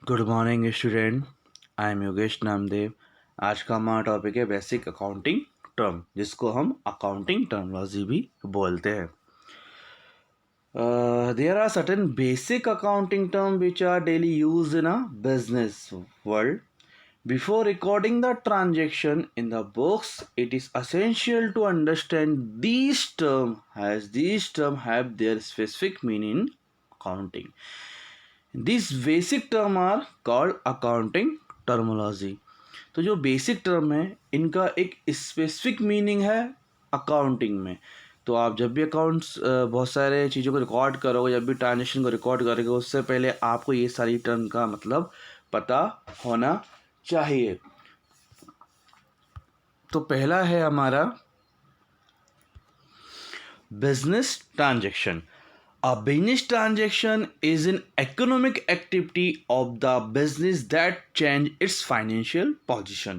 Good morning student. I am Yogesh Namdev. आज का हमारा टॉपिक है बेसिक अकाउंटिंग टर्म, जिसको हम अकाउंटिंग टर्मोलॉजी भी बोलते हैं। There are certain basic accounting term which are daily use in a business world. Before recording the transaction in the books, it is essential to understand these terms, as these terms have their specific meaning in accounting. These basic terms are called accounting terminology. तो जो basic term है इनका एक specific meaning है accounting में। तो आप जब भी अकाउंट्स बहुत सारे चीज़ों को रिकॉर्ड करोगे, जब भी ट्रांजेक्शन को रिकॉर्ड करोगे, उससे पहले आपको ये सारी टर्म का मतलब पता होना चाहिए। तो पहला है हमारा business transaction. A business transaction is an economic activity of the business that change its financial position.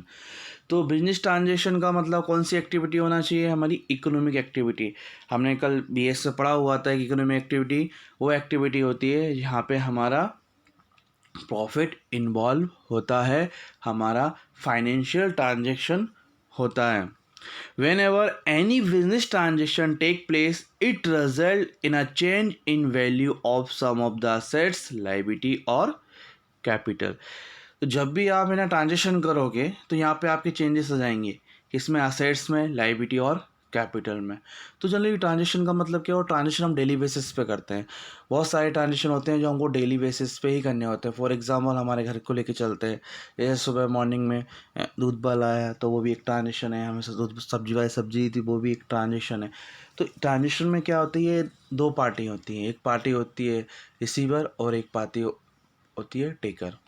तो बिजनेस ट्रांजेक्शन का मतलब कौन सी एक्टिविटी होना चाहिए? हमारी इकोनॉमिक एक्टिविटी. हमने कल बीएस में पढ़ा हुआ था कि इकोनॉमिक एक्टिविटी वो एक्टिविटी होती है जहाँ पे हमारा प्रॉफिट इन्वॉल्व होता है, हमारा फाइनेंशियल ट्रांजेक्शन होता है. Whenever any business transaction take place, it result in a change in value of some of the assets, liability और capital. तो जब भी आप है ना ट्रांजेक्शन करोगे तो यहाँ पे आपके चेंजेस आ जाएंगे, किसमें? असेट्स में, लाइबिलिटी और कैपिटल में. तो जनरली ट्रांजेक्शन का मतलब क्या हो? ट्रांजेक्शन हम डेली बेसिस पे करते हैं. बहुत सारे ट्रांजेक्शन होते हैं जो हमको डेली बेसिस पे ही करने होते हैं. फॉर एग्जांपल हमारे घर को लेके चलते हैं, जैसे सुबह मॉर्निंग में दूध वाला आया तो वो भी एक ट्रांजेक्शन है. हमें दूध सब्जी वाली सब्जी थी, वो भी एक ट्रांजेक्शन है. तो ट्रांजेक्शन में क्या होती है? दो पार्टी होती हैं. एक पार्टी होती है रिसीवर और एक पार्टी होती है टेकर.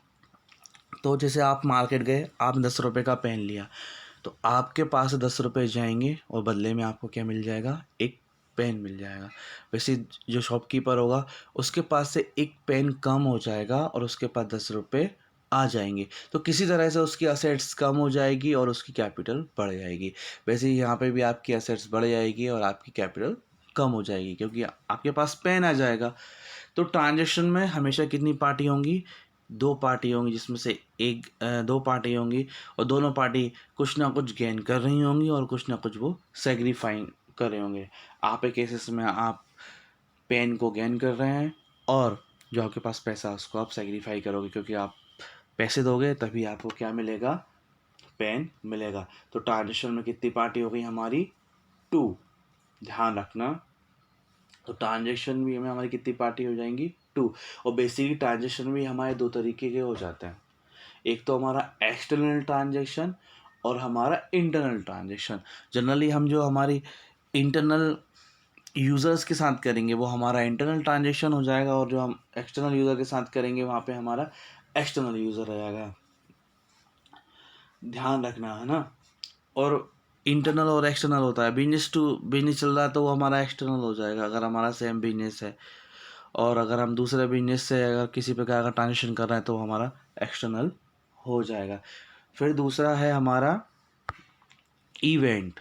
तो जैसे आप मार्केट गए, आप 10 रुपये का पेन लिया, तो आपके पास 10 रुपये जाएंगे और बदले में आपको क्या मिल जाएगा? एक पेन मिल जाएगा. वैसे जो शॉपकीपर होगा उसके पास से एक पेन कम हो जाएगा और उसके पास 10 रुपये आ जाएंगे. तो किसी तरह से उसकी असेट्स कम हो जाएगी और उसकी कैपिटल बढ़ जाएगी. वैसे ही यहाँ पे भी आपकी असेट्स बढ़ जाएगी और आपकी कैपिटल कम हो जाएगी क्योंकि आपके पास पेन आ जाएगा. तो ट्रांजेक्शन में हमेशा कितनी पार्टी होंगी? दो पार्टी होंगी, जिसमें से दो पार्टी होंगी और दोनों पार्टी कुछ ना कुछ गेन कर रही होंगी और कुछ ना कुछ वो सेग्रीफाइंग कर रहे होंगे. आप एक केसेस में आप पेन को गेन कर रहे हैं और जो आपके पास पैसा उसको आप सेग्रीफाई करोगे, क्योंकि आप पैसे दोगे तभी आपको क्या मिलेगा? पेन मिलेगा. तो ट्रांजेक्शन में कितनी पार्टी हो गई हमारी? 2. ध्यान रखना. तो ट्रांजेक्शन भी हमें हमारी कितनी पार्टी हो जाएंगी? 2. और बेसिकली ट्रांजेक्शन भी हमारे दो तरीके के हो जाते हैं. एक तो हमारा एक्सटर्नल ट्रांजेक्शन और हमारा इंटरनल ट्रांजेक्शन. जनरली हम जो हमारी इंटरनल यूज़र्स के साथ करेंगे वो हमारा इंटरनल ट्रांजेक्शन हो जाएगा, और जो हम एक्सटर्नल यूज़र के साथ करेंगे वहाँ पे हमारा एक्सटर्नल यूज़र हो जाएगा. ध्यान रखना है ना. और इंटरनल और एक्सटर्नल होता है. बिजनेस टू बिजनेस चल रहा है तो वो हमारा एक्सटर्नल हो जाएगा अगर हमारा सेम बिजनेस है, और अगर हम दूसरे बिजनेस से अगर किसी प्रकार का ट्रांजेक्शन कर रहे हैं तो हमारा एक्सटर्नल हो जाएगा. फिर दूसरा है हमारा इवेंट.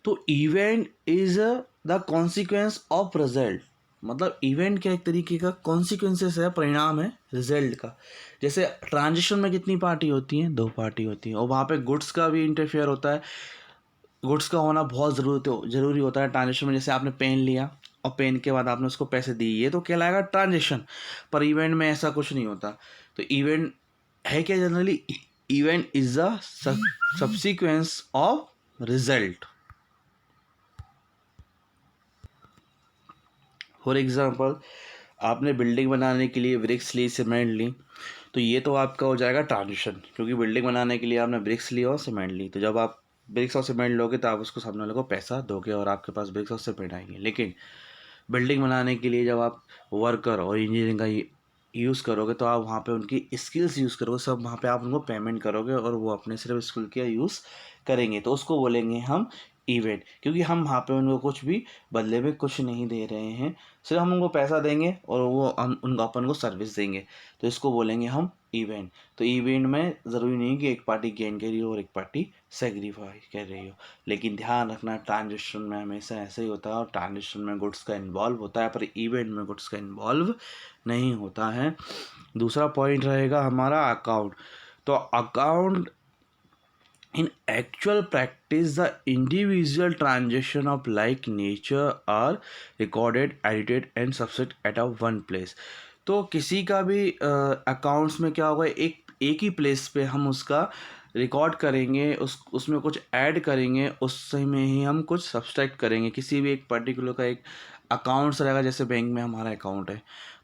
तो event is the consequence of result. मतलब इवेंट क्या? एक तरीके का कॉन्सिक्वेंसेस है, परिणाम है रिजल्ट का. जैसे ट्रांजेक्शन में कितनी पार्टी होती हैं? दो पार्टी होती हैं, और वहाँ पे गुड्स का भी इंटरफेयर होता है. गुड्स का होना बहुत ज़रूरी होता है ट्रांजेक्शन में. जैसे आपने पेन लिया और पेन के बाद आपने उसको पैसे दिए, ये तो कहलाएगा ट्रांजेक्शन. पर इवेंट में ऐसा कुछ नहीं होता. तो इवेंट है क्या? Generally event is the subsequence of result. For example आपने बिल्डिंग बनाने के लिए ब्रिक्स ली, सीमेंट ली, तो ये तो आपका हो जाएगा ट्रांजेक्शन, क्योंकि बिल्डिंग बनाने के लिए आपने ब्रिक्स ली और सीमेंट ली. तो जब आप ब्रिक्स और सीमेंट लोगे तो आप उसको सामने वाले को पैसा दोगे और आपके पास ब्रिक्स और सीमेंट आएंगे. लेकिन बिल्डिंग बनाने के लिए जब आप वर्कर और इंजीनियरिंग का यूज़ करोगे तो आप वहाँ पे उनकी स्किल्स यूज़ करोगे, सब वहाँ पे आप उनको पेमेंट करोगे और वो अपने सिर्फ स्किल का यूज़ करेंगे. तो उसको बोलेंगे हम इवेंट, क्योंकि हम वहाँ पे उनको कुछ भी बदले में कुछ नहीं दे रहे हैं, सिर्फ हम उनको पैसा देंगे और वो हम उनको अपन को सर्विस देंगे, तो इसको बोलेंगे हम इवेंट। तो इवेंट में ज़रूरी नहीं कि एक पार्टी गेन कर रही हो और एक पार्टी सेग्रीफाई कर रही हो, लेकिन ध्यान रखना ट्रांजेक्शन में हमेशा ऐसे ही होता है, और ट्रांजेक्शन में गुड्स का इन्वॉल्व होता है पर इवेंट में गुड्स का इन्वॉल्व नहीं होता है। दूसरा पॉइंट रहेगा हमारा अकाउंट। तो account in actual practice, the individual transaction of like nature are recorded, edited and subset at a one place। तो किसी का भी अकाउंट्स में क्या होगा, एक ही प्लेस पे हम उसका रिकॉर्ड करेंगे, उसमें कुछ ऐड करेंगे, उससे में ही हम कुछ सब्सट्रैक्ट करेंगे। किसी भी एक पर्टिकुलर का एक अकाउंट्स रहेगा, जैसे बैंक में हमारा अकाउंट है,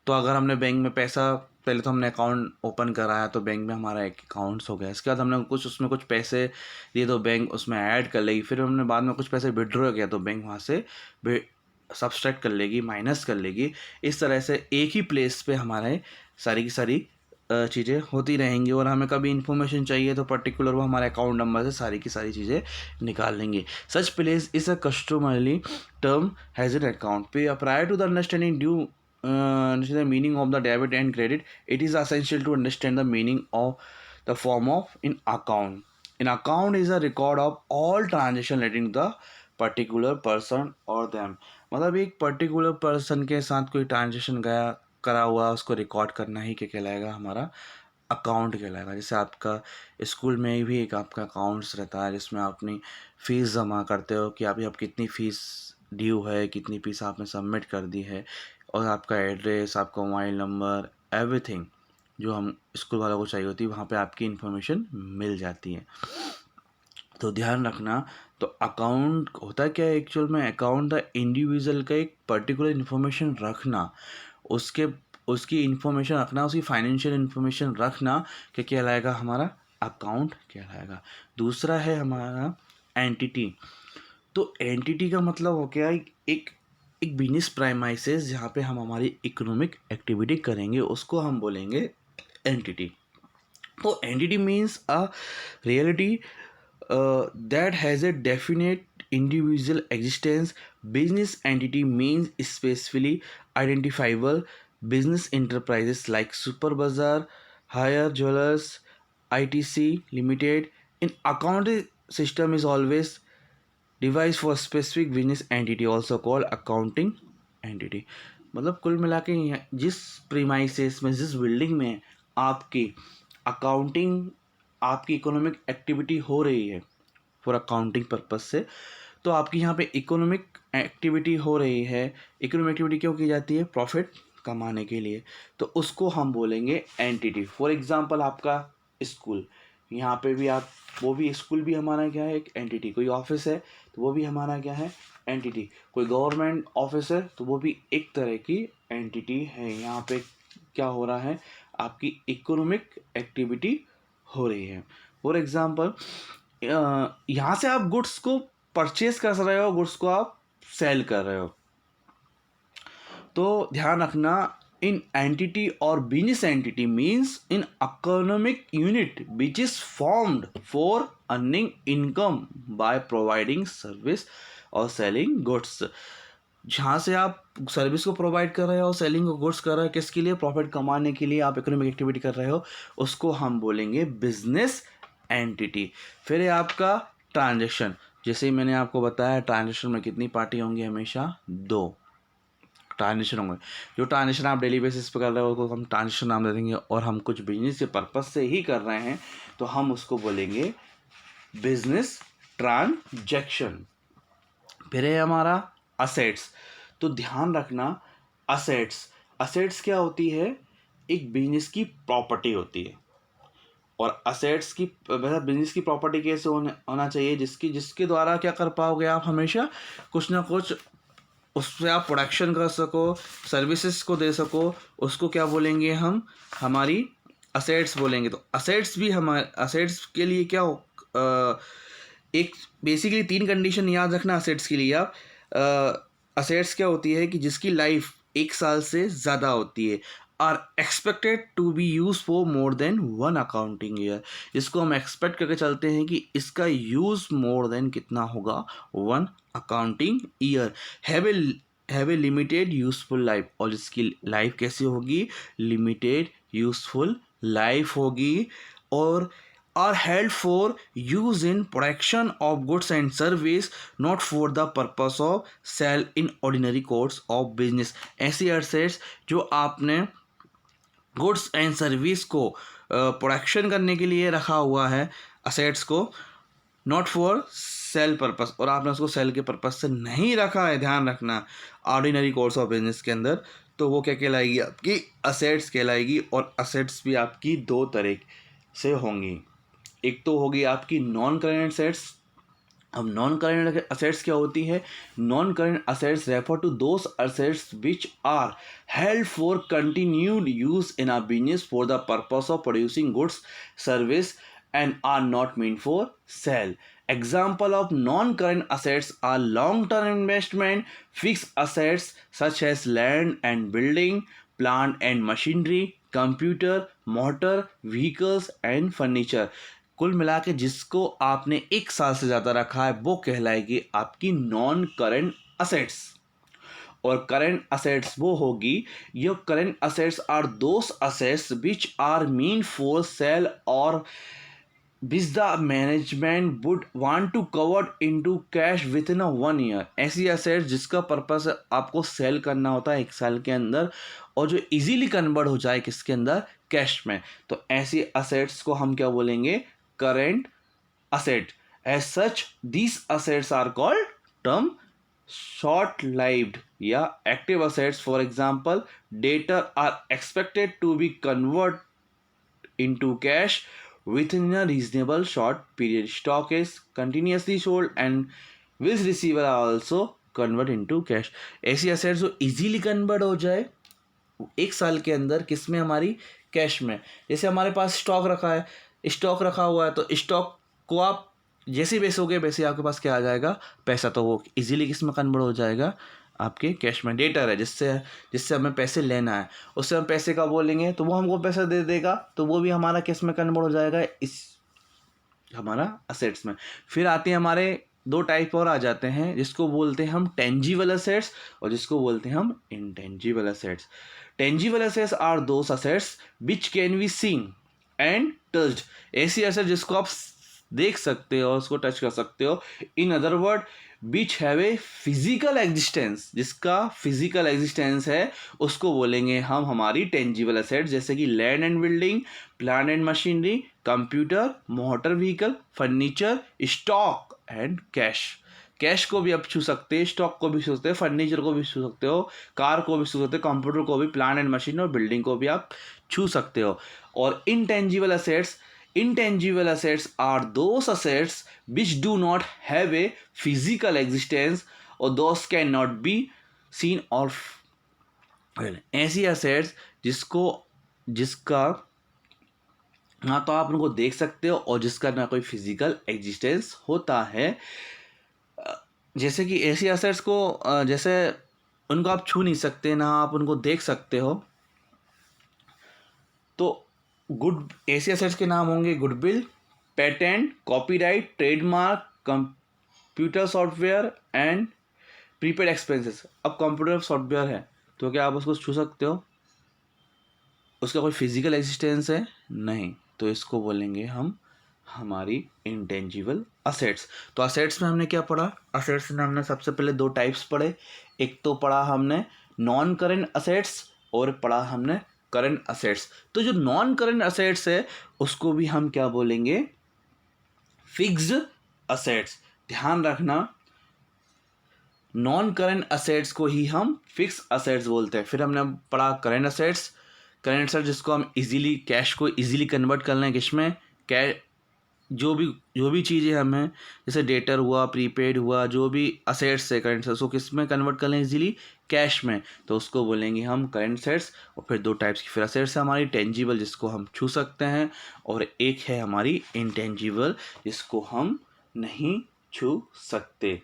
तो अगर हमने बैंक में पैसा, पहले तो हमने अकाउंट ओपन कराया तो बैंक में हमारा एक अकाउंट्स हो गया, इसके बाद हमने कुछ उसमें कुछ पैसे दिए तो बैंक उसमें ऐड कर लेगी, फिर हमने बाद में कुछ पैसे विड्रॉ किया तो बैंक वहाँ से सब्सट्रैक्ट कर लेगी, माइनस कर लेगी। इस तरह से एक ही प्लेस पे हमारे सारी की सारी चीज़ें होती रहेंगी, और हमें कभी इन्फॉर्मेशन चाहिए तो पर्टिकुलर वो हमारे अकाउंट नंबर से सारी की सारी चीज़ें निकाल लेंगे। Such place is a customarily term has an account pay prior to the understanding due the meaning of the debit and credit. It is essential to understand the meaning of the form of in account. In account is a record of all transaction relating to the particular person or them। मतलब एक particular person के साथ कोई transaction गया करा हुआ उसको record करना ही क्या कहलाएगा, हमारा अकाउंट कहलाएगा। जैसे आपका स्कूल में भी एक आपका अकाउंट्स रहता है जिसमें आप अपनी फ़ीस जमा करते हो कि अभी आप कितनी फ़ीस ड्यू है, कितनी फ़ीस आपने सबमिट कर दी है, और आपका एड्रेस, आपका मोबाइल नंबर, एवरीथिंग जो हम स्कूल वालों को चाहिए होती है वहाँ पे आपकी इन्फॉर्मेशन मिल जाती है। तो ध्यान रखना, तो अकाउंट होता क्या है एक्चुअल में, अकाउंट द इंडिविजुअल का एक पर्टिकुलर इन्फॉर्मेशन रखना, उसके उसकी इन्फॉर्मेशन रखना, उसकी फाइनेंशियल इन्फॉर्मेशन रखना, क्या कहलाएगा, हमारा अकाउंट कहलाएगा। दूसरा है हमारा एंटिटी। तो एंटिटी का मतलब हो गया एक एक बिजनेस प्राइमाइसेस जहाँ पे हम हमारी इकोनॉमिक एक्टिविटी करेंगे उसको हम बोलेंगे एंटिटी। तो entity means a reality that has a definite individual existence। Business entity means specifically identifiable business enterprises like Super Bazaar, Hire Jewelers, ITC Limited। In accounting system is always device for specific business entity also called accounting entity। मतलब कुल मिला के जिस premises में, जिस building में आपकी accounting, आपकी इकोनॉमिक एक्टिविटी हो रही है फॉर अकाउंटिंग पर्पज से, तो आपकी यहाँ पे इकोनॉमिक एक्टिविटी हो रही है। इकोनॉमिक एक्टिविटी क्यों की जाती है, प्रॉफिट कमाने के लिए, तो उसको हम बोलेंगे एंटिटी। फॉर एग्जांपल आपका स्कूल, यहाँ पे भी आप, वो भी स्कूल भी हमारा क्या है, एक एंटिटी। कोई ऑफिस है तो वो भी हमारा क्या है, एंटिटी। कोई गवर्नमेंट ऑफिस है तो वो भी एक तरह की एंटिटी है। यहाँ पे क्या हो रहा है, आपकी इकोनॉमिक एक्टिविटी हो रही है। फॉर एग्जांपल यहाँ से आप गुड्स को परचेज कर रहे हो, गुड्स को आप सेल कर रहे हो, तो ध्यान रखना, इन एंटिटी और business entity means in economic unit which is formed for earning income by providing service और सेलिंग गुड्स। जहाँ से आप सर्विस को प्रोवाइड कर रहे हो, सेलिंग को गुड्स कर रहे हो, किसके लिए, प्रॉफिट कमाने के लिए आप इकोनॉमिक एक्टिविटी कर रहे हो, उसको हम बोलेंगे बिजनेस एंटिटी। फिर है आपका ट्रांजैक्शन। जैसे ही मैंने आपको बताया, ट्रांजैक्शन में कितनी पार्टी होंगी, हमेशा 2 ट्रांजेक्शन होंगे। जो ट्रांजेक्शन आप डेली बेसिस पे कर रहे हो उसको हम ट्रांजेक्शन नाम दे देंगे, और हम कुछ बिजनेस के पर्पज से ही कर रहे हैं तो हम उसको बोलेंगे बिजनेस ट्रांजैक्शन। फिर है हमारा असेट्स। तो ध्यान रखना, असेट्स क्या होती है, एक बिजनेस की प्रॉपर्टी होती है। और असेट्स की, वैसे बिजनेस की प्रॉपर्टी कैसे होना चाहिए, जिसके द्वारा क्या कर पाओगे आप, हमेशा कुछ ना कुछ उससे आप प्रोडक्शन कर सको, सर्विसेज को दे सको, उसको क्या बोलेंगे हम, हमारी असेट्स बोलेंगे। तो असेट्स भी हमारे, असेट्स के लिए क्या हो, एक बेसिकली 3 कंडीशन याद रखना असेट्स के लिए आप। असेट्स क्या होती है कि जिसकी लाइफ 1 साल से ज़्यादा होती है। Are expected to be use for more than one accounting year, इसको हम एक्सपेक्ट करके चलते हैं कि इसका यूज़ मोर देन कितना होगा, one accounting year. Have a limited useful life, और इसकी लाइफ कैसी होगी, लिमिटेड यूजफुल लाइफ होगी। और are held for use in production of goods and service, not for the purpose of sale in ordinary course of business। ऐसी assets जो आपने goods and service को प्रोडक्शन करने के लिए रखा हुआ है, असेट्स को, नॉट फॉर सेल पर्पस, और आपने उसको सेल के पर्पस से नहीं रखा है, ध्यान रखना, ऑर्डिनरी कोर्स ऑफ बिजनेस के अंदर, तो वो क्या कहलाएगी, आपकी असेट्स कहलाएगी। और असेट्स भी आपकी दो तरह से होंगी, एक तो होगी आपकी नॉन करेंट असेट्स। अब नॉन करेंट असेट्स क्या होती है, non current assets refer to those assets which are held for continued use in a business for the purpose of producing goods service and are not meant for sale. Example of non-current assets are long-term investment, fixed assets such as land and building, plant and machinery, computer, motor, vehicles and furniture। कुल मिला के जिसको आपने एक साल से ज़्यादा रखा है वो कहलाएगी आपकी नॉन करेंट असेट्स। और करेंट असेट्स वो होगी, ये current assets are those assets which are meant for sale और which the management would want to cover into cash within a 1 year। ऐसी असेट्स जिसका पर्पस आपको सेल करना होता है एक साल के अंदर, और जो इजीली कन्वर्ट हो जाए किसके अंदर, कैश में, तो ऐसी असेट्स को हम क्या बोलेंगे, current asset. As such these assets are called term short lived या active assets. For example, debtor are expected to be convert into cash within a reasonable short period। Stock is continuously sold and which receiver are also convert into cash। ऐसी assets जो easily convert हो जाए एक साल के अंदर, किस में, हमारी कैश में। जैसे हमारे पास स्टॉक रखा है, स्टॉक रखा हुआ है, तो स्टॉक को आप जैसे बेचोगे वैसे आपके पास क्या आ जाएगा, पैसा, तो वो इजीली किस में कन्वर्ट हो जाएगा, आपके कैश में। डेटर है जिससे हमें पैसे लेना है, उससे हम पैसे का बोलेंगे तो वो हमको पैसा दे देगा, तो वो भी हमारा किस में कन्वर्ट हो जाएगा, इस हमारा असेट्स में। फिर आते हैं हमारे दो टाइप और आ जाते हैं, जिसको बोलते हैं हम टेंजिबल असेट्स और जिसको बोलते हैं हम intangible assets. Tangible assets are those assets which can be seen and touched. ऐसी असेट जिसको आप देख सकते हो, उसको टच कर सकते हो। इन other word, which have a physical existence, जिसका फिजिकल एग्जिस्टेंस है, उसको बोलेंगे हम हमारी टेंजिबल असेट, जैसे कि land and building, plant and machinery, computer, motor vehicle, furniture, stock and cash. Cash को भी आप छू सकते हैं, स्टॉक को भी छू सकते हैं, फर्नीचर को भी छू सकते हो, कार को भी छू सकते हो, कंप्यूटर को भी, प्लांट एंड मशीन और बिल्डिंग को भी आप छू सकते हो। और intangible assets are those assets which do not have a physical existence or those cannot be seen or ऐसी assets जिसका ना तो आप उनको देख सकते हो और जिसका ना कोई फिजिकल एग्जिस्टेंस होता है। जैसे कि ऐसी असेट्स को जैसे उनको आप छू नहीं सकते, ना आप उनको देख सकते हो, तो ऐसी असेट्स के नाम होंगे goodwill, patent, copyright, trademark, computer software and prepaid expenses. अब कंप्यूटर सॉफ्टवेयर है तो क्या आप उसको छू सकते हो, उसका कोई फिजिकल एग्जिस्टेंस है नहीं, तो इसको बोलेंगे हम हमारी इंटेंजिबल असेट्स। तो असेट्स में हमने क्या पढ़ा, असेट्स में हमने सबसे पहले दो टाइप्स पढ़े, एक तो पढ़ा हमने नॉन करेंट असेट्स और पढ़ा हमने करंट असेट्स। तो जो नॉन करंट असेट्स है उसको भी हम क्या बोलेंगे, फिक्स्ड असेट्स। ध्यान रखना, नॉन करंट असेट्स को ही हम फिक्स असेट्स बोलते हैं। फिर हमने पढ़ा करंट असेट्स जिसको हम इजीली कैश को इजीली कन्वर्ट कर लें किस में, जो भी चीज़ें हमें, जैसे डेटर हुआ, प्रीपेड हुआ, जो भी असेट्स है करंट असेट्स को किस में कन्वर्ट कर लें इजीली, कैश में, तो उसको बोलेंगे हम करंट असेट्स। और फिर दो टाइप्स की फिर असेट्स है हमारी, टेंजिबल जिसको हम छू सकते हैं, और एक है हमारी इंटेंजिबल जिसको हम नहीं छू सकते।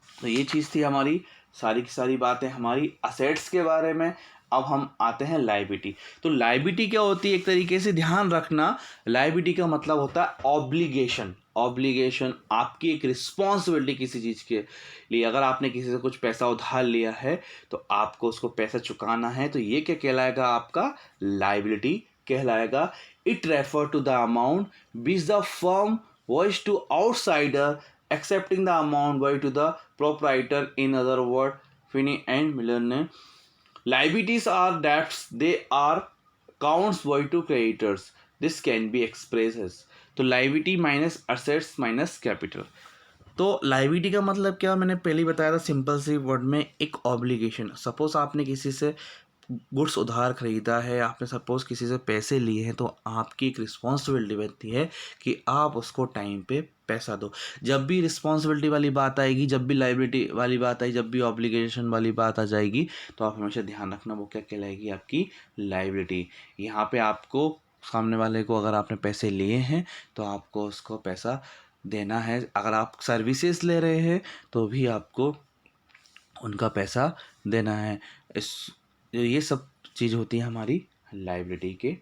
तो ये चीज़ थी हमारी सारी की सारी बातें हमारी असेट्स के बारे में। अब हम आते हैं लायबिलिटी। तो लायबिलिटी क्या होती है, एक तरीके से ध्यान रखना, लायबिलिटी का मतलब होता है ऑब्लिगेशन। ऑब्लिगेशन आपकी एक रिस्पॉन्सिबिलिटी किसी चीज़ के लिए। अगर आपने किसी से कुछ पैसा उधार लिया है तो आपको उसको पैसा चुकाना है, तो ये क्या कहलाएगा, आपका लायबिलिटी कहलाएगा। It refer to the amount which the firm owes to outsider excepting the amount owes to the proprietor, in other word Finney and Miller ने। Liabilities are debts, they are counts void to creditors. This can be expressed as, तो liability minus assets minus capital. तो liability का मतलब क्या, मैंने पहले ही बताया था सिंपल सी वर्ड में, एक ऑब्लिगेशन। सपोज आपने किसी से गुड्स उधार खरीदा है, आपने सपोज किसी से पैसे लिए हैं, तो आपकी एक रिस्पॉन्सिबिलिटी बनती है कि आप उसको टाइम पे पैसा दो। जब भी रिस्पॉन्सिबिलिटी वाली बात आएगी, जब भी लाइबिलिटी वाली बात आई, जब भी ऑब्लिगेशन वाली बात आ जाएगी, तो आप हमेशा ध्यान रखना वो क्या कहलाएगी, आपकी लाइबिलिटी। यहाँ पे आपको सामने वाले को, अगर आपने पैसे लिए हैं तो आपको उसको पैसा देना है। अगर आप सर्विसेज ले रहे हैं तो भी आपको उनका पैसा देना है। ये सब चीज़ होती है हमारी लाइबिलिटी के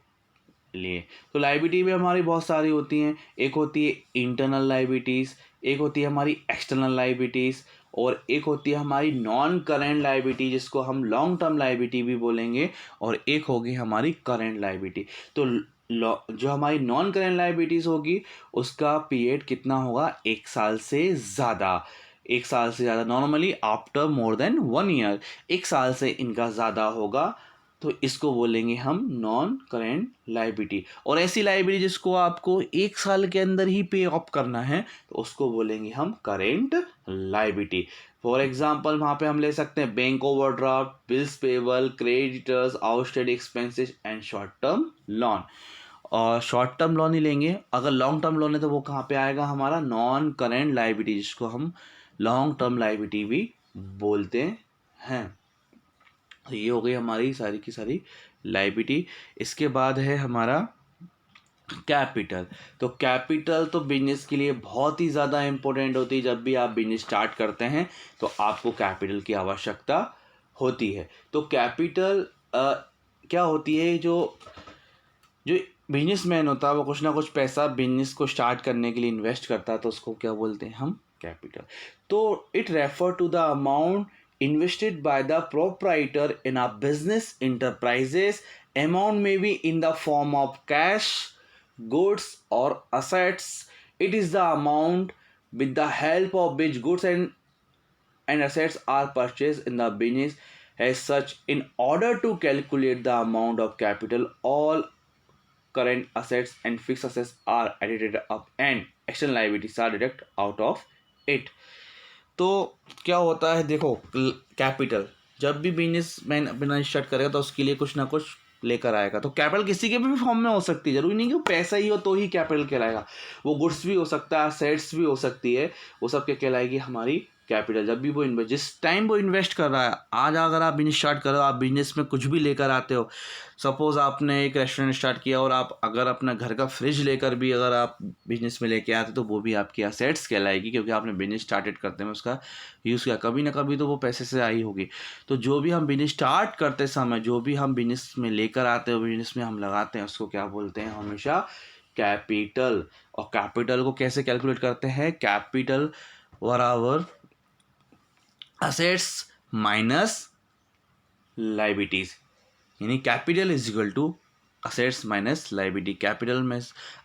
लिए। तो लाइबिलिटी भी हमारी बहुत सारी होती हैं। एक होती है इंटरनल लाइबिलिटीज़, एक होती है हमारी एक्सटर्नल लाइबिलिटीज़, और एक होती है हमारी नॉन करेंट लाइबिलिटी, जिसको हम लॉन्ग टर्म लाइबिलिटी भी बोलेंगे, और एक होगी हमारी करेंट लाइबिलिटी। तो जो हमारी नॉन करेंट लाइबिलिटीज़ होगी उसका पीरियड कितना होगा, 1 साल से ज़्यादा। 1 साल से ज़्यादा, normally after more than 1 year, 1 साल से इनका ज़्यादा होगा, तो इसको बोलेंगे हम नॉन करेंट लाइबिलिटी। और ऐसी लाइबिलिटी जिसको आपको 1 साल के अंदर ही पे ऑफ करना है, तो उसको बोलेंगे हम करेंट लाइबिलिटी। फॉर एग्जाम्पल वहाँ पे हम ले सकते हैं bank overdraft, bills payable, creditors, outstanding expenses and short term loan. और शॉर्ट टर्म लोन ही लेंगे, अगर लॉन्ग टर्म लोन है तो वो कहाँ पे आएगा, हमारा नॉन करेंट लाइबिलिटी, जिसको हम लॉन्ग टर्म लाइबिलिटी भी बोलते हैं। तो ये हो गई हमारी सारी की सारी लाइबिलिटी। इसके बाद है हमारा कैपिटल। तो कैपिटल तो बिजनेस के लिए बहुत ही ज़्यादा इम्पोर्टेंट होती है। जब भी आप बिजनेस स्टार्ट करते हैं तो आपको कैपिटल की आवश्यकता होती है। तो कैपिटल क्या होती है, जो जो बिजनेसमैन होता है वो कुछ ना कुछ पैसा बिजनेस को स्टार्ट करने के लिए इन्वेस्ट करता है, तो उसको क्या बोलते हैं हम, कैपिटल। तो it refer to the amount invested by the proprietor in a business enterprises. Amount may be in the form of cash, goods or assets. It is the amount with the help of which goods and assets are purchased in the business. As such, in order to calculate the amount of capital, all current assets and fixed assets are added up and external liabilities are deducted out of it. तो क्या होता है, देखो capital, जब भी businessman अपना start करेगा तो उसके लिए कुछ ना कुछ लेकर आएगा। तो कैपिटल किसी के भी फॉर्म में हो सकती है, जरूरी नहीं कि वो पैसा ही हो तो ही कैपिटल कहलाएगा। वो गुड्स भी हो सकता है, सेट्स भी हो सकती है, वो सब क्या कहलाएगी, हमारी कैपिटल। जब भी वो इन्वेस्ट, जिस टाइम वो इन्वेस्ट कर रहा है, आज अगर आप बिजनेस स्टार्ट करो, आप बिजनेस में कुछ भी लेकर आते हो, सपोज़ आपने एक रेस्टोरेंट स्टार्ट किया और आप अगर अपना घर का फ्रिज लेकर भी अगर आप बिजनेस में लेके आते तो वो भी आपकी असेट्स कहलाएगी, क्योंकि आपने बिजनेस स्टार्टेड करते में उसका यूज़ किया, कभी ना कभी तो वो पैसे से आई होगी। तो जो भी हम बिजनेस स्टार्ट करते समय, जो भी हम बिजनेस में लेकर आते हैं, बिजनेस में हम लगाते हैं, उसको क्या बोलते हैं, हमेशा कैपिटल। और कैपिटल को कैसे कैलकुलेट करते हैं, कैपिटल बराबर असेट्स माइनस लाइबिलिटीज, यानी capital is equal to assets minus liability. Capital में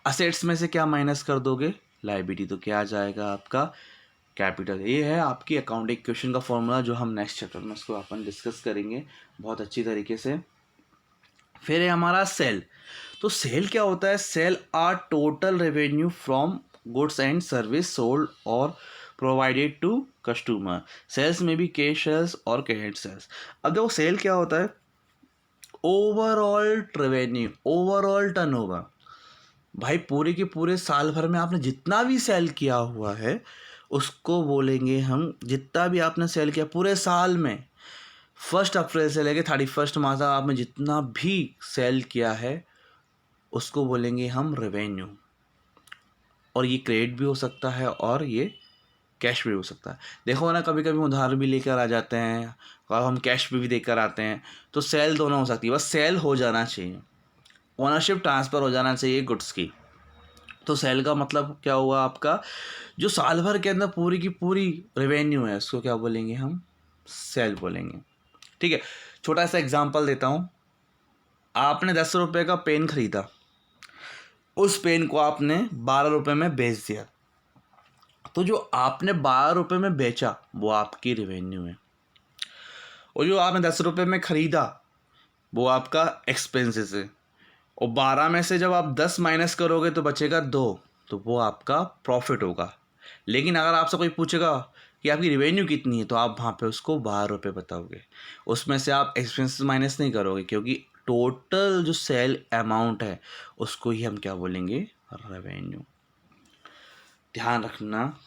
असेट्स में से क्या माइनस कर दोगे, लाइबिलिटी, तो क्या आ जाएगा आपका कैपिटल। ये है आपकी अकाउंटिंग क्वेश्चन का फॉर्मूला, जो हम नेक्स्ट चैप्टर में इसको अपन डिस्कस करेंगे बहुत अच्छी तरीके से। फिर है हमारा सेल। तो सेल क्या होता है, sale are total revenue from goods and service sold और प्रोवाइडेड टू कस्टमर। सेल्स में भी कैश सेल्स और क्रेडिट सेल्स। अब देखो सेल क्या होता है, ओवरऑल रेवेन्यू, ओवरऑल टर्नओवर। भाई पूरे के पूरे साल भर में आपने जितना भी सेल किया हुआ है उसको बोलेंगे हम, जितना भी आपने सेल किया पूरे साल में, 1 अप्रैल से लेकर 31 मार्च तक आपने जितना भी सेल किया है उसको बोलेंगे हम रेवेन्यू। और ये क्रेडिट भी हो सकता है और ये कैश भी हो सकता है। देखो ना, कभी कभी उधार भी लेकर आ जाते हैं और हम कैश भी देकर आते हैं, तो सेल दोनों हो सकती है, बस सेल हो जाना चाहिए, ओनरशिप ट्रांसफ़र हो जाना चाहिए गुड्स की। तो सेल का मतलब क्या हुआ, आपका जो साल भर के अंदर पूरी की पूरी रेवेन्यू है उसको क्या बोलेंगे हम, सेल बोलेंगे। ठीक है, छोटा सा एग्जांपल देता हूँ। आपने 10 रुपये का पेन खरीदा, उस पेन को आपने 12 रुपये में बेच दिया, तो जो आपने 12 रुपये में बेचा वो आपकी रेवेन्यू है, और जो आपने 10 रुपये में ख़रीदा वो आपका एक्सपेंसेस है। और 12 में से जब आप 10 माइनस करोगे तो बचेगा 2, तो वो आपका प्रॉफिट होगा। लेकिन अगर आपसे कोई पूछेगा कि आपकी रेवेन्यू कितनी है, तो आप वहाँ पे उसको 12 रुपये बताओगे, उसमें से आप एक्सपेंसेस माइनस नहीं करोगे, क्योंकि टोटल जो सेल अमाउंट है उसको ही हम क्या बोलेंगे, रेवेन्यू। ध्यान रखना,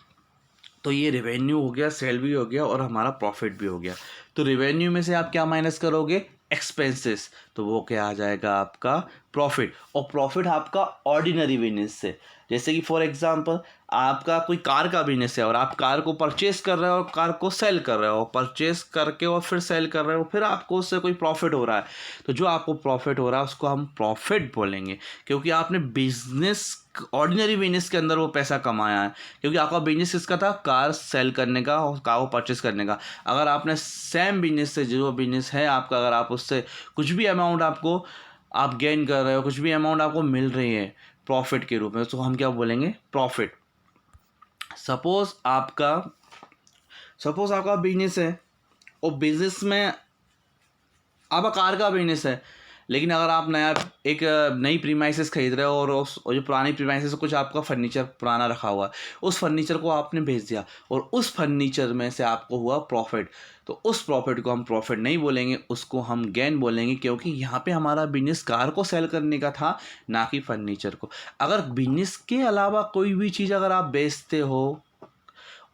तो ये रेवेन्यू हो गया, सेल भी हो गया और हमारा प्रॉफिट भी हो गया। तो रेवेन्यू में से आप क्या माइनस करोगे, एक्सपेंसेस, तो वो क्या आ जाएगा आपका प्रॉफिट। और प्रॉफिट आपका ऑर्डिनरी बिजनेस से, जैसे कि फॉर एग्जांपल आपका कोई कार का बिजनेस है और आप कार को परचेस कर रहे हो और कार को सेल कर रहे हो, परचेस करके और फिर सेल कर रहे हो, फिर आपको उससे कोई प्रॉफिट हो रहा है, तो जो आपको प्रॉफिट हो रहा है उसको हम प्रॉफिट बोलेंगे, क्योंकि आपने बिजनेस, ऑर्डिनरी बिजनेस के अंदर वो पैसा कमाया है। क्योंकि आपका बिजनेस किसका था, कार सेल करने का और कार को परचेस करने का। अगर आपने सेम बिजनेस से, जो बिजनेस है आपका, अगर आप उससे कुछ भी अमाउंट आपको आप गेन कर रहे हो, कुछ भी अमाउंट आपको मिल रही है प्रॉफिट के रूप में, तो हम क्या बोलेंगे, प्रॉफिट। सपोज आपका बिजनेस है और बिजनेस में आपका कार का बिजनेस है, लेकिन अगर आप एक नई प्रीमाइसेस खरीद रहे हो और जो पुरानी प्रीमाइसेस कुछ आपका फर्नीचर पुराना रखा हुआ है, उस फर्नीचर को आपने बेच दिया और उस फर्नीचर में से आपको हुआ प्रॉफिट, तो उस प्रॉफिट को हम प्रॉफिट नहीं बोलेंगे, उसको हम गेन बोलेंगे, क्योंकि यहाँ पे हमारा बिजनेस कार को सेल करने का था, ना कि फर्नीचर को। अगर बिजनेस के अलावा कोई भी चीज़ अगर आप बेचते हो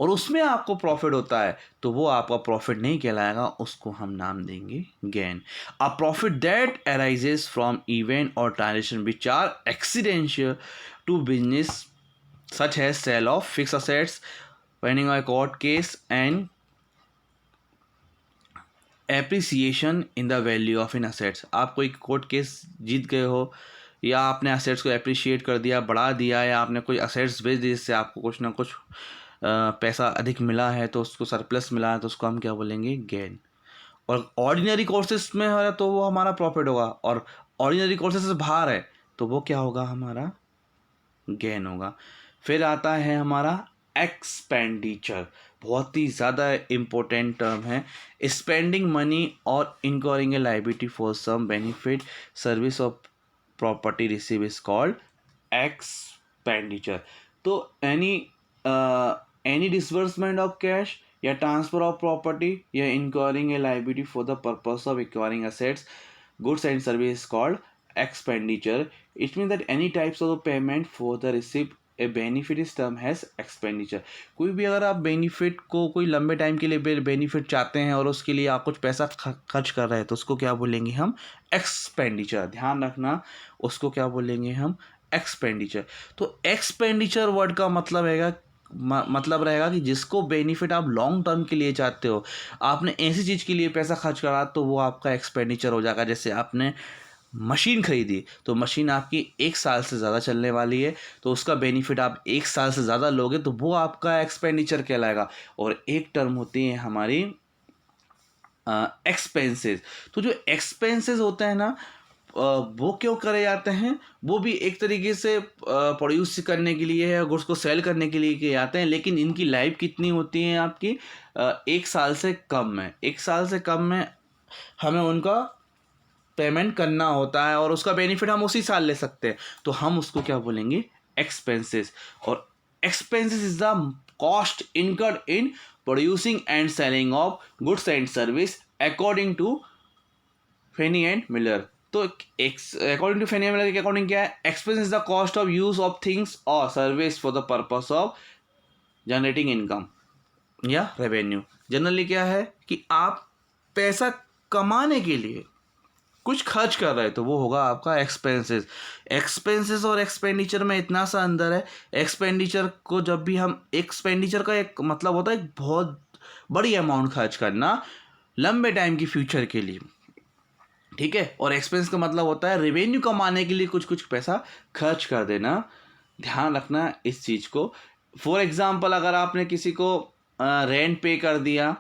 और उसमें आपको प्रॉफिट होता है, तो वो आपका प्रॉफिट नहीं कहलाएगा, उसको हम नाम देंगे gain. A profit that arises from event और transaction which are accidental to business such as sale of fix assets, winning a court case and appreciation in the value of in assets. आप कोई court case जीत गए हो, या आपने assets को appreciate कर दिया, बढ़ा दिया, या आपने कोई असेट्स बेच दिए जिससे आपको कुछ ना कुछ पैसा अधिक मिला है, तो उसको सरप्लस मिला है, तो उसको हम क्या बोलेंगे, गेन। और ऑर्डिनरी कोर्सेज में है तो वो हमारा प्रॉफिट होगा, और ऑर्डिनरी कोर्सेज से बाहर है तो वो क्या होगा, हमारा गेन होगा। फिर आता है हमारा एक्सपेंडिचर, बहुत ही ज़्यादा इम्पोर्टेंट टर्म है। स्पेंडिंग मनी और incurring a liability for some benefit service of property receive is called expenditure. तो एनी डिसबर्समेंट ऑफ कैश या ट्रांसफर ऑफ प्रॉपर्टी या incurring a liability for the purpose of acquiring assets, goods and service is called expenditure. It means that any types of payment for the receipt a benefit is term has expenditure. कोई भी अगर आप benefit को कोई लंबे time के लिए benefit चाहते हैं और उसके लिए आप कुछ पैसा खर्च कर रहे हैं, तो उसको क्या बोलेंगे हम, एक्सपेंडिचर। ध्यान रखना, उसको क्या बोलेंगे हम, एक्सपेंडिचर। तो एक्सपेंडिचर वर्ड का मतलब है मतलब रहेगा कि जिसको बेनिफिट आप लॉन्ग टर्म के लिए चाहते हो, आपने ऐसी चीज़ के लिए पैसा खर्च करा, तो वो आपका एक्सपेंडिचर हो जाएगा। जैसे आपने मशीन खरीदी, तो मशीन आपकी 1 साल से ज़्यादा चलने वाली है, तो उसका बेनिफिट आप 1 साल से ज़्यादा लोगे, तो वो आपका एक्सपेंडिचर कहलाएगा। और एक टर्म होती है हमारी एक्सपेंसेस। तो जो एक्सपेंसेस होते हैं ना, वो क्यों करे जाते हैं, वो भी एक तरीके से प्रोड्यूस करने के लिए है, गुड्स को सेल करने के लिए किए जाते हैं, लेकिन इनकी लाइफ कितनी होती है आपकी, 1 साल से कम है। 1 साल से कम में हमें उनका पेमेंट करना होता है और उसका बेनिफिट हम उसी साल ले सकते हैं, तो हम उसको क्या बोलेंगे, एक्सपेंसेस। और expenses is the cost incurred in producing and selling of goods and service according to Feeney and Miller. तो according to Feeney and Miller के अकॉर्डिंग क्या है, expense is the cost of use of things और service for the purpose of generating income या revenue. Generally क्या है कि आप पैसा कमाने के लिए कुछ खर्च कर रहे हैं तो वो होगा आपका एक्सपेंसेस। एक्सपेंसेस और एक्सपेंडिचर में इतना सा अंदर है, एक्सपेंडिचर को जब भी हम, एक्सपेंडिचर का एक मतलब होता है एक बहुत बड़ी अमाउंट खर्च करना लंबे टाइम की फ्यूचर के लिए, ठीक है, और एक्सपेंस का मतलब होता है रेवेन्यू कमाने के लिए कुछ कुछ पैसा खर्च कर देना। ध्यान रखना इस चीज़ को। फॉर एग्जांपल अगर आपने किसी को रेंट पे कर दिया,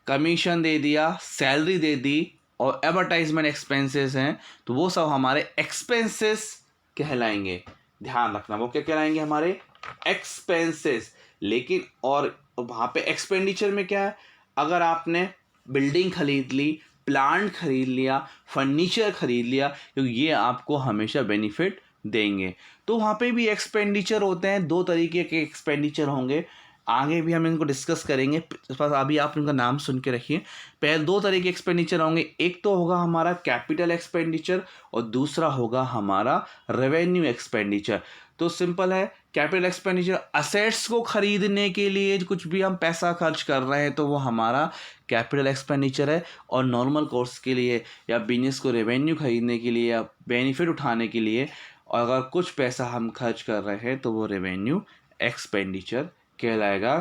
कमीशन दे दिया, सैलरी दे दी और एडवर्टाइजमेंट एक्सपेंसेस हैं, तो वो सब हमारे एक्सपेंसेस कहलाएंगे। ध्यान रखना वो क्या कहलाएंगे, हमारे एक्सपेंसेस। लेकिन और वहाँ पे एक्सपेंडिचर में क्या है, अगर आपने बिल्डिंग खरीद ली, प्लांट खरीद लिया, फर्नीचर खरीद लिया, क्योंकि ये आपको हमेशा बेनिफिट देंगे, तो वहाँ पे भी एक्सपेंडिचर होते हैं। दो तरीके के एक्सपेंडिचर होंगे, आगे भी हम इनको डिस्कस करेंगे, बस अभी आप इनका नाम सुन के रखिए। पहले दो तरह के एक्सपेंडिचर होंगे, एक तो होगा हमारा कैपिटल एक्सपेंडिचर और दूसरा होगा हमारा रेवेन्यू एक्सपेंडिचर। तो सिंपल है, कैपिटल एक्सपेंडिचर असेट्स को खरीदने के लिए कुछ भी हम पैसा खर्च कर रहे हैं तो वो हमारा कैपिटल एक्सपेंडिचर है, और नॉर्मल कोर्स के लिए या बिजनेस को रेवेन्यू खरीदने के लिए या बेनिफिट उठाने के लिए और अगर कुछ पैसा हम खर्च कर रहे हैं तो वो रेवेन्यू एक्सपेंडिचर कहलाएगा।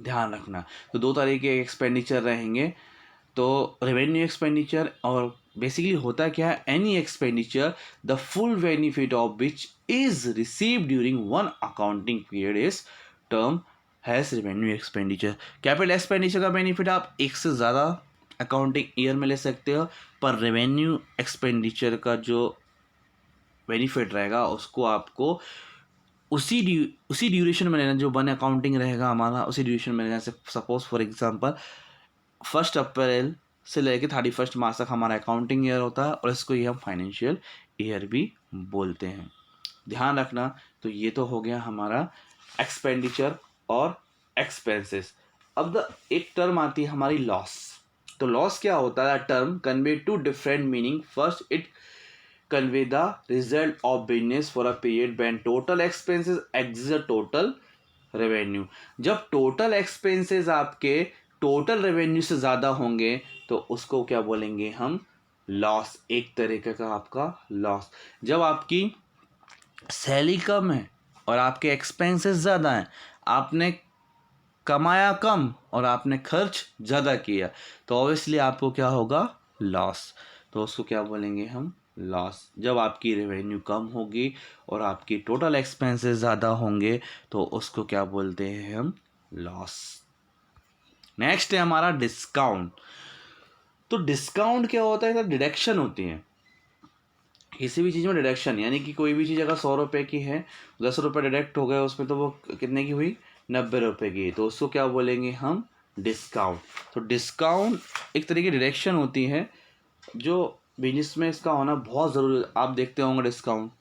ध्यान रखना, तो दो तरह के एक्सपेंडिचर रहेंगे, तो रेवेन्यू एक्सपेंडिचर, और बेसिकली होता क्या है, any expenditure the full benefit of which is receive during one accounting period is term has revenue expenditure. Capital expenditure का बेनिफिट आप एक से ज़्यादा अकाउंटिंग ईयर में ले सकते हो, पर रेवेन्यू एक्सपेंडिचर का जो बेनिफिट रहेगा उसको आपको उसी ड्यूरेशन में लेना, जो वन अकाउंटिंग रहेगा हमारा उसी ड्यूरेशन में लेना। सपोज फॉर एग्जांपल 1 अप्रैल से लेकर 31 मार्च तक हमारा अकाउंटिंग ईयर होता है, और इसको ही हम फाइनेंशियल ईयर भी बोलते हैं। ध्यान रखना, तो ये तो हो गया हमारा एक्सपेंडिचर और एक्सपेंसेस। अब एक टर्म आती है हमारी लॉस। तो लॉस क्या होता है, term convey to different meaning. First it convey the result of business for a period when total expenses exceed the total revenue। जब टोटल एक्सपेंसेस आपके टोटल रेवेन्यू से ज़्यादा होंगे तो उसको क्या बोलेंगे हम, लॉस। एक तरीके का आपका लॉस। जब आपकी सैलरी कम है और आपके एक्सपेंसेस ज़्यादा हैं, आपने कमाया कम और आपने खर्च ज़्यादा किया, तो ऑब्वियसली आपको क्या होगा, लॉस। तो उसको क्या बोलेंगे हम, लॉस। जब आपकी रेवेन्यू कम होगी और आपकी टोटल एक्सपेंसेस ज़्यादा होंगे तो उसको क्या बोलते हैं हम, लॉस। नेक्स्ट है हमारा डिस्काउंट। तो डिस्काउंट क्या होता है, तो डिडक्शन होती है किसी भी चीज़ में, डिडक्शन यानी कि कोई भी चीज़ अगर 100 रुपये की है, 10 रुपये डिडक्ट हो गए उसमें, तो वो कितने की हुई, 90 रुपये की, तो उसको क्या बोलेंगे हम, डिस्काउंट। तो डिस्काउंट एक तरीके की डिडक्शन होती है जो बिजनेस में इसका होना बहुत ज़रूरी है। आप देखते होंगे डिस्काउंट,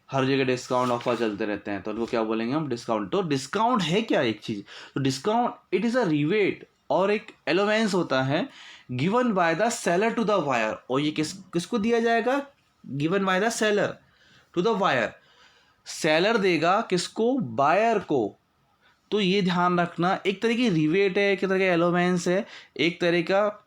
हर जगह डिस्काउंट ऑफर चलते रहते हैं, तो उनको क्या बोलेंगे हम, डिस्काउंट। तो डिस्काउंट है क्या, एक चीज़, तो discount it is a rebate और एक एलोवेंस होता है given by the seller to the buyer. और ये किसको दिया जाएगा, given by the seller to the buyer. Seller देगा किसको, बायर को। तो ये ध्यान रखना, एक तरह की रिवेट है, एक तरह का एलोवेंस है, एक तरह का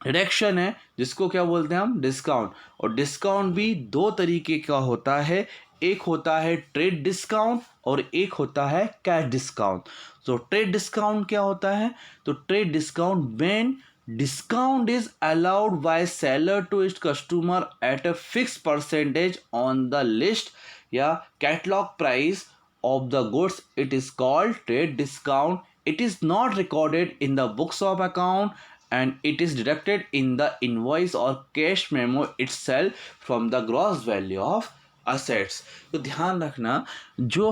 रिडक्शन है, जिसको क्या बोलते हैं हम, डिस्काउंट। और डिस्काउंट भी दो तरीके का होता है, एक होता है ट्रेड डिस्काउंट और एक होता है कैश डिस्काउंट। तो ट्रेड डिस्काउंट क्या होता है, तो trade discount when discount is allowed by seller to its customer at a fix percentage on the list या catalogue price of the goods, it is called trade discount. It is not recorded in the books of account and it is deducted in the invoice or cash memo itself from the gross value of assets। तो ध्यान रखना, जो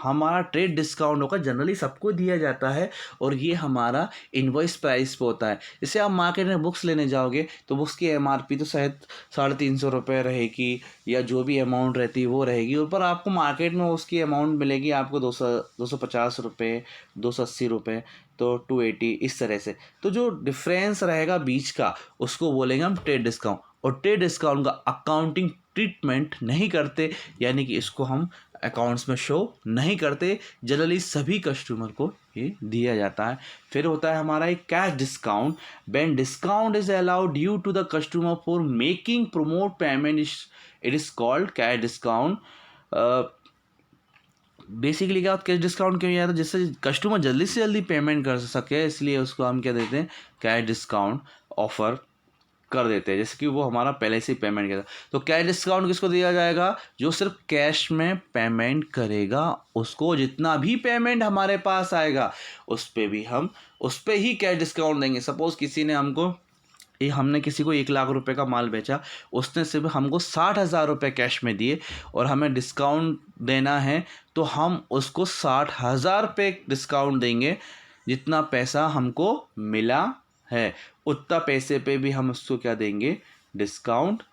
हमारा trade discount होगा generally सबको दिया जाता है और ये हमारा इनवॉइस प्राइस पे होता है। जैसे आप मार्केट में बुक्स लेने जाओगे तो बुक्स की एमआरपी तो शायद 350 रुपये रहेगी या जो भी अमाउंट रहती है वो रहेगी, ऊपर आपको मार्केट में उसकी अमाउंट मिलेगी आपको 250 रुपये, 280 रुपये, तो 280 इस तरह से। तो जो डिफरेंस रहेगा बीच का उसको बोलेंगे हम ट्रेड डिस्काउंट। और ट्रेड डिस्काउंट का अकाउंटिंग ट्रीटमेंट नहीं करते, यानी कि इसको हम अकाउंट्स में शो नहीं करते, जनरली सभी कस्टमर को ये दिया जाता है। फिर होता है हमारा एक cash discount. When discount is allowed due to the customer for making promote payment, it is called cash discount. Basically क्या कैश डिस्काउंट क्यों आता है, जिससे कस्टमर जल्दी से जल्दी पेमेंट कर सके, इसलिए उसको हम क्या देते हैं, कैश डिस्काउंट ऑफर कर देते हैं, जैसे कि वो हमारा पहले से ही पेमेंट किया था। तो कैश डिस्काउंट किसको दिया जाएगा, जो सिर्फ कैश में पेमेंट करेगा उसको, जितना भी पेमेंट हमारे पास आएगा उस पर ही कैश डिस्काउंट देंगे। सपोज किसी ने हमने किसी को 1 लाख रुपए का माल बेचा, उसने सिर्फ हमको 60,000 रुपये कैश में दिए और हमें डिस्काउंट देना है, तो हम उसको 60,000 रुपये डिस्काउंट देंगे। जितना पैसा हमको मिला है उतना पैसे पे भी हम उसको क्या देंगे, डिस्काउंट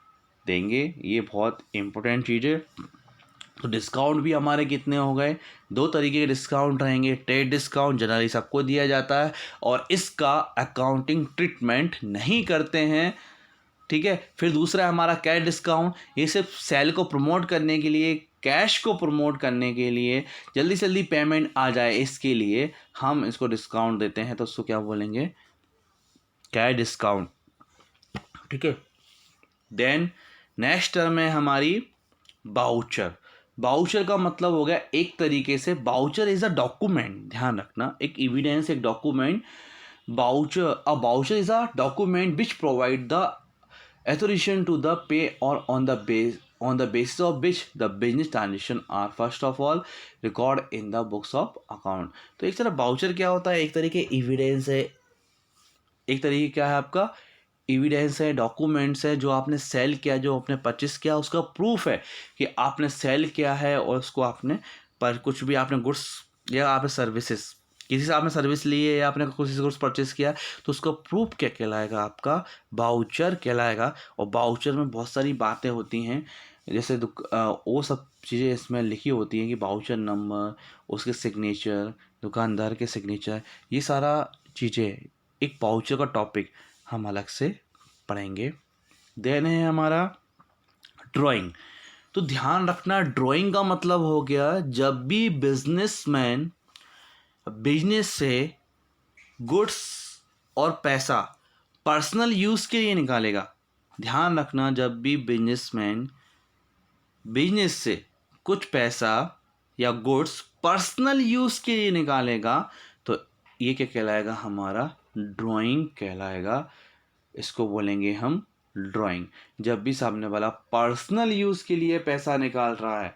देंगे। ये बहुत इम्पोर्टेंट चीज़ है। तो डिस्काउंट भी हमारे कितने हो गए, 2 तरीके के डिस्काउंट रहेंगे। ट्रेड डिस्काउंट जनरली सबको दिया जाता है और इसका अकाउंटिंग ट्रीटमेंट नहीं करते हैं, ठीक है। फिर दूसरा है हमारा कैश डिस्काउंट। ये सिर्फ सेल को प्रमोट करने के लिए, कैश को प्रमोट करने के लिए, जल्दी से जल्दी पेमेंट आ जाए, इसके लिए हम इसको डिस्काउंट देते हैं। तो उसको क्या बोलेंगे, कैश डिस्काउंट, ठीक है। देन नेक्स्ट टर्म है हमारी बाउचर। बाउचर का मतलब हो गया एक तरीके से, बाउचर इज अ डॉक्यूमेंट, ध्यान रखना, एक एविडेंस, एक document. Voucher is a document which provide the authorization to the pay or on the basis of which the business transaction are first of all record in the books of account। तो एक तरह voucher क्या होता है, एक तरीके evidence है, एक तरीके क्या है आपका एविडेंस है, डॉक्यूमेंट्स है, जो आपने सेल किया, जो आपने परचेस किया, उसका प्रूफ है कि आपने सेल किया है और उसको आपने पर कुछ भी आपने गुड्स या आपने सर्विसेज, किसी से आपने सर्विस ली है या आपने किसी से गुड्स परचेस किया, तो उसका प्रूफ क्या कहलाएगा, आपका बाउचर कहलाएगा। और बाउचर में बहुत सारी बातें होती हैं, जैसे वो सब चीज़ें इसमें लिखी होती हैं कि बाउचर नंबर, उसके सिग्नेचर, दुकानदार के सिग्नेचर, ये सारा चीज़ें एक बाउचर का टॉपिक हम अलग से पढ़ेंगे। देन है हमारा ड्राइंग। तो ध्यान रखना, ड्राइंग का मतलब हो गया जब भी बिजनेसमैन बिजनेस से गुड्स और पैसा पर्सनल यूज़ के लिए निकालेगा, ध्यान रखना, जब भी बिजनेसमैन बिजनेस से कुछ पैसा या गुड्स पर्सनल यूज़ के लिए निकालेगा, तो ये क्या कहलाएगा, हमारा ड्राइंग कहलाएगा। इसको बोलेंगे हम ड्राइंग। जब भी सामने वाला पर्सनल यूज़ के लिए पैसा निकाल रहा है,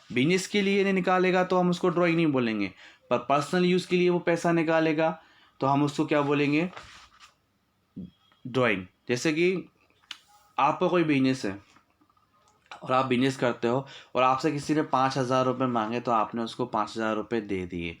बिजनेस के लिए नहीं निकालेगा तो हम उसको ड्राइंग नहीं बोलेंगे, पर पर्सनल यूज़ के लिए वो पैसा निकालेगा तो हम उसको क्या बोलेंगे, ड्राइंग। जैसे कि आपका कोई बिजनेस है और आप बिजनेस करते हो और आपसे किसी ने 5,000 रुपये मांगे, तो आपने उसको 5,000 रुपये दे दिए।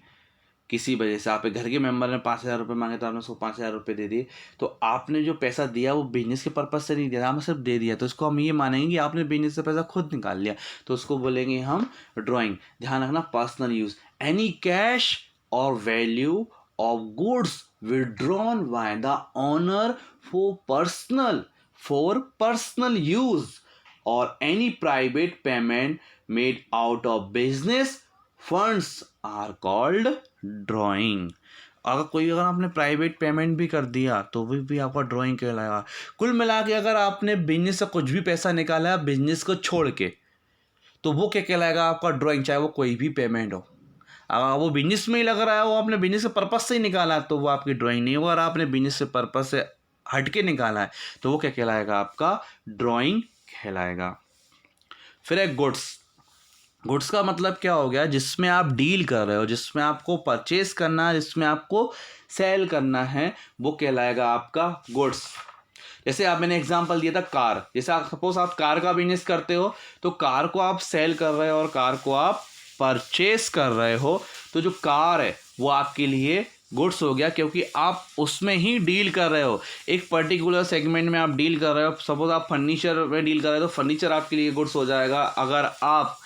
किसी वजह से आपके घर के मेंबर ने 5,000 रुपये मांगे तो आपने उसको 5,000 रुपये दे दिए। तो आपने जो पैसा दिया वो बिजनेस के पर्पज़ से नहीं दिया, आपने सिर्फ दे दिया, तो इसको हम ये मानेंगे कि आपने बिजनेस से पैसा खुद निकाल लिया, तो उसको बोलेंगे हम ड्राइंग। ध्यान रखना, पर्सनल यूज़, एनी कैश और value of goods withdrawn by the owner for personal use और any private payment made out of business funds are called drawing. अगर आपने प्राइवेट पेमेंट भी कर दिया तो भी आपका ड्राइंग कहलाएगा। कुल मिला के अगर आपने बिजनेस से कुछ भी पैसा निकाला है बिजनेस को छोड़ के, तो वो क्या कहलाएगा, आपका ड्राइंग, चाहे वो कोई भी पेमेंट हो। अगर वो बिजनेस में ही लग रहा है, वो आपने बिजनेस के पर्पज़ से ही निकाला, तो वो आपकी ड्राइंग नहीं होगा। अगर आपने बिजनेस से पर्पज़ से हट के निकाला है तो वो क्या कहलाएगा, आपका ड्राइंग कहलाएगा। फिर एक गुड्स का मतलब क्या हो गया, जिसमें आप डील कर रहे हो, जिसमें आपको परचेस करना है, जिसमें आपको सेल करना है, वो कहलाएगा आपका गुड्स। जैसे मैंने एग्जांपल दिया था कार, जैसे आप सपोज आप कार का बिजनेस करते हो, तो कार को आप सेल कर रहे हो और कार को आप परचेस कर रहे हो, तो जो कार है वो आपके लिए गुड्स हो गया, क्योंकि आप उसमें ही डील कर रहे हो, एक पर्टिकुलर सेगमेंट में आप डील कर रहे हो। सपोज आप फर्नीचर में डील कर रहे हो तो फर्नीचर आपके लिए गुड्स हो जाएगा। अगर आप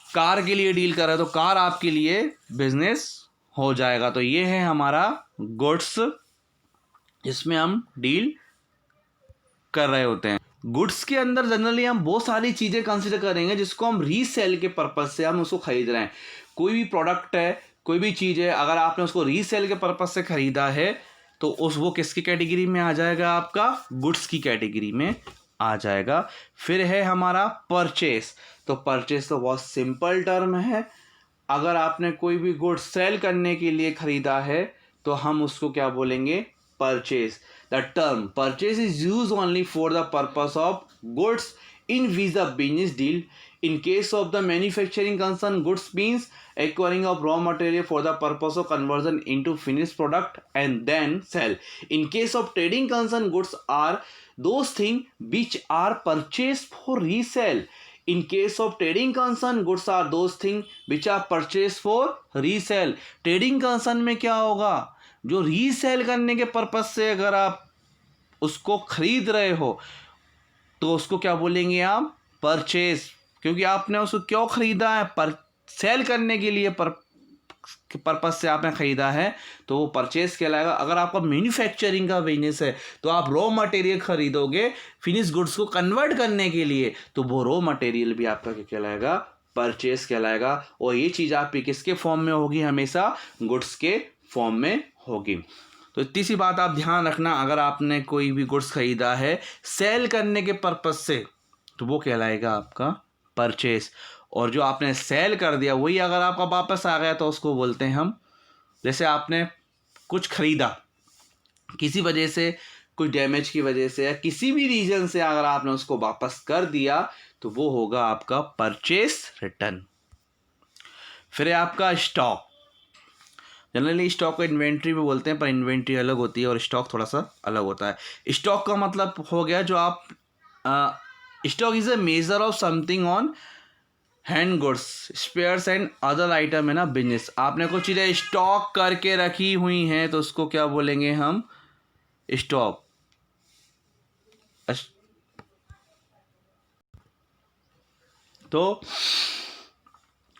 कार के लिए डील कर रहे हो तो कार आपके लिए बिजनेस हो जाएगा। तो ये है हमारा गुड्स, जिसमें हम डील कर रहे होते हैं। गुड्स के अंदर जनरली हम बहुत सारी चीज़ें कंसिडर करेंगे जिसको हम रीसेल के पर्पज़ से हम उसको ख़रीद रहे हैं। कोई भी प्रोडक्ट है, कोई भी चीज़ है, अगर आपने उसको रीसेल के पर्पज़ से ख़रीदा है तो वो किसकी कैटेगरी में आ जाएगा? आपका गुड्स की कैटेगरी में आ जाएगा। फिर है हमारा परचेस। तो परचेस तो बहुत सिंपल टर्म है। अगर आपने कोई भी गुड्स सेल करने के लिए ख़रीदा है तो हम उसको क्या बोलेंगे? Purchase. The term purchase is use only for the purpose of goods in which the business deal. In case of the manufacturing concern, goods means acquiring of raw material for the purpose of conversion into finished product and then sell. In case of trading concern, goods are those things which are purchased for resale. In case of trading concern, goods are those things which are purchased for resale. Trading concern में क्या होगा? जो resale करने के purpose से अगर आप उसको खरीद रहे हो तो उसको क्या बोलेंगे आप? परचेस। क्योंकि आपने उसको क्यों ख़रीदा है? पर सेल करने के लिए पर्पज से आपने ख़रीदा है तो वो परचेस कहलाएगा। अगर आपका मैन्युफैक्चरिंग का बिजनेस है तो आप रॉ मटेरियल ख़रीदोगे फिनिश गुड्स को कन्वर्ट करने के लिए, तो वो रॉ मटेरियल भी आपका क्या कहलाएगा? परचेस कहलाएगा। और ये चीज़ आपकी किसके फॉर्म में होगी? हमेशा गुड्स के फॉर्म में होगी। तो इतनी सी बात आप ध्यान रखना, अगर आपने कोई भी गुड्स ख़रीदा है सेल करने के पर्पज़ से तो वो कहलाएगा आपका परचेस। और जो आपने सेल कर दिया वही अगर आपका वापस आ गया तो उसको बोलते हैं हम, जैसे आपने कुछ ख़रीदा किसी वजह से, कुछ डैमेज की वजह से या किसी भी रीज़न से अगर आपने उसको वापस कर दिया तो वो होगा आपका परचेस रिटर्न। फिर है आपका स्टॉक। जनरली स्टॉक को इन्वेंट्री भी बोलते हैं, पर इन्वेंट्री अलग होती है और स्टॉक थोड़ा सा अलग होता है। स्टॉक का मतलब हो गया जो आप stock is a measure of something on hand goods spares and other item है ना बिजनेस। आपने कुछ चीज़ें स्टॉक करके रखी हुई हैं तो उसको क्या बोलेंगे हम? स्टॉक। तो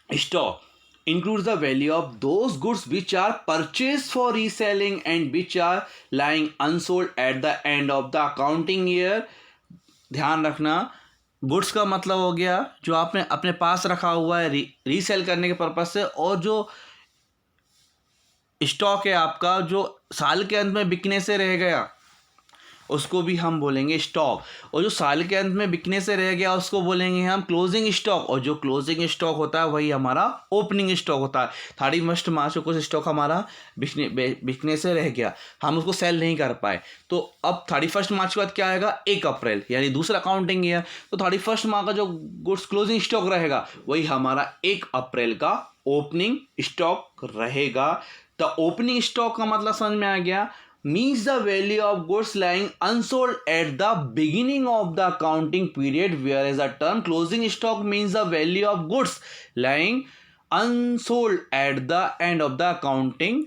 stock includes the value of those goods which are purchased for reselling and which are lying unsold at the end of the accounting year. ध्यान रखना, गुड्स का मतलब हो गया जो आपने अपने पास रखा हुआ है रीसेल करने के पर्पज से, और जो स्टॉक है आपका जो साल के अंत में बिकने से रह गया उसको भी हम बोलेंगे स्टॉक। और जो साल के अंत में बिकने से रह गया उसको बोलेंगे हम क्लोजिंग स्टॉक। और जो क्लोजिंग स्टॉक होता है वही हमारा ओपनिंग स्टॉक होता है। 31 मार्च को कुछ स्टॉक हमारा बिकने से रह गया, हम उसको सेल नहीं कर पाए, तो अब 31 मार्च के बाद क्या आएगा? 1 अप्रैल, यानी दूसरा अकाउंटिंग ईयर। तो 31 मार्च का जो गुड्स क्लोजिंग स्टॉक रहेगा वही हमारा 1 अप्रैल का ओपनिंग स्टॉक रहेगा। तो ओपनिंग स्टॉक का मतलब समझ में आ गया? means the value of goods lying unsold at the beginning of the accounting period, whereas the term closing stock means the value of goods lying unsold at the end of the accounting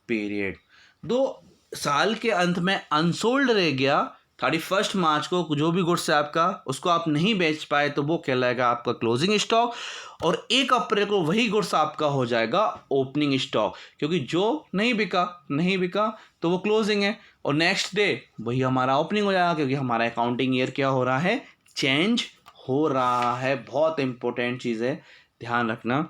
period. दो साल के अंत में unsold रह गया 31 मार्च को, जो भी गुड्स है आपका उसको आप नहीं बेच पाए तो वो कहलाएगा आपका क्लोजिंग स्टॉक। और 1 अप्रैल को वही गुड्स आपका हो जाएगा ओपनिंग स्टॉक, क्योंकि जो नहीं बिका तो वो क्लोजिंग है, और नेक्स्ट डे वही हमारा ओपनिंग हो जाएगा, क्योंकि हमारा अकाउंटिंग ईयर क्या हो रहा है? चेंज हो रहा है। बहुत इंपॉर्टेंट चीज़ है, ध्यान रखना।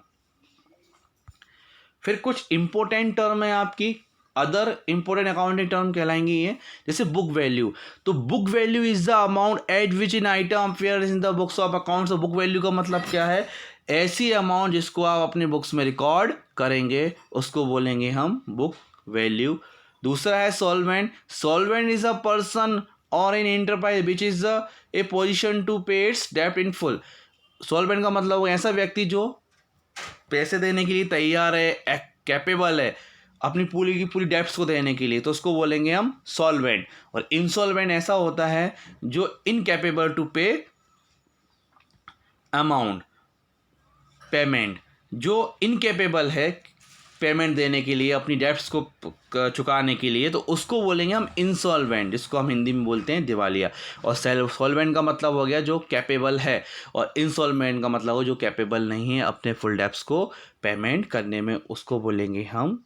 फिर कुछ इंपॉर्टेंट टर्म है आपकी, अदर इंपॉर्टेंट अकाउंटिंग टर्म कहलाएंगी ये, जैसे बुक वैल्यू। तो book value is the amount at which in item appears in the books of accounts. तो बुक वैल्यू का मतलब क्या है? ऐसी अमाउंट जिसको आप अपने बुक्स में रिकॉर्ड करेंगे उसको बोलेंगे हम बुक वैल्यू। दूसरा है solvent. Solvent is a person और an enterprise which is a position to pay its डेब्ट इन फुल। सॉल्वेंट का मतलब वो ऐसा व्यक्ति जो पैसे देने के लिए तैयार है, कैपेबल है अपनी पूरी की पूरी डेब्ट्स को देने के लिए, तो उसको बोलेंगे हम सॉल्वेंट। और इंसॉल्वेंट ऐसा होता है जो इनकैपेबल टू पे अमाउंट पेमेंट, जो इनकेपेबल है पेमेंट देने के लिए, अपनी डेब्ट्स को चुकाने के लिए, तो उसको बोलेंगे हम इंसॉल्वेंट, जिसको हम हिंदी में बोलते हैं दिवालिया। और सॉल्वेंट का मतलब हो गया जो कैपेबल है, और इंसॉल्वेंट का मतलब हो जो कैपेबल नहीं है अपने फुल डेब्ट्स को पेमेंट करने में, उसको बोलेंगे हम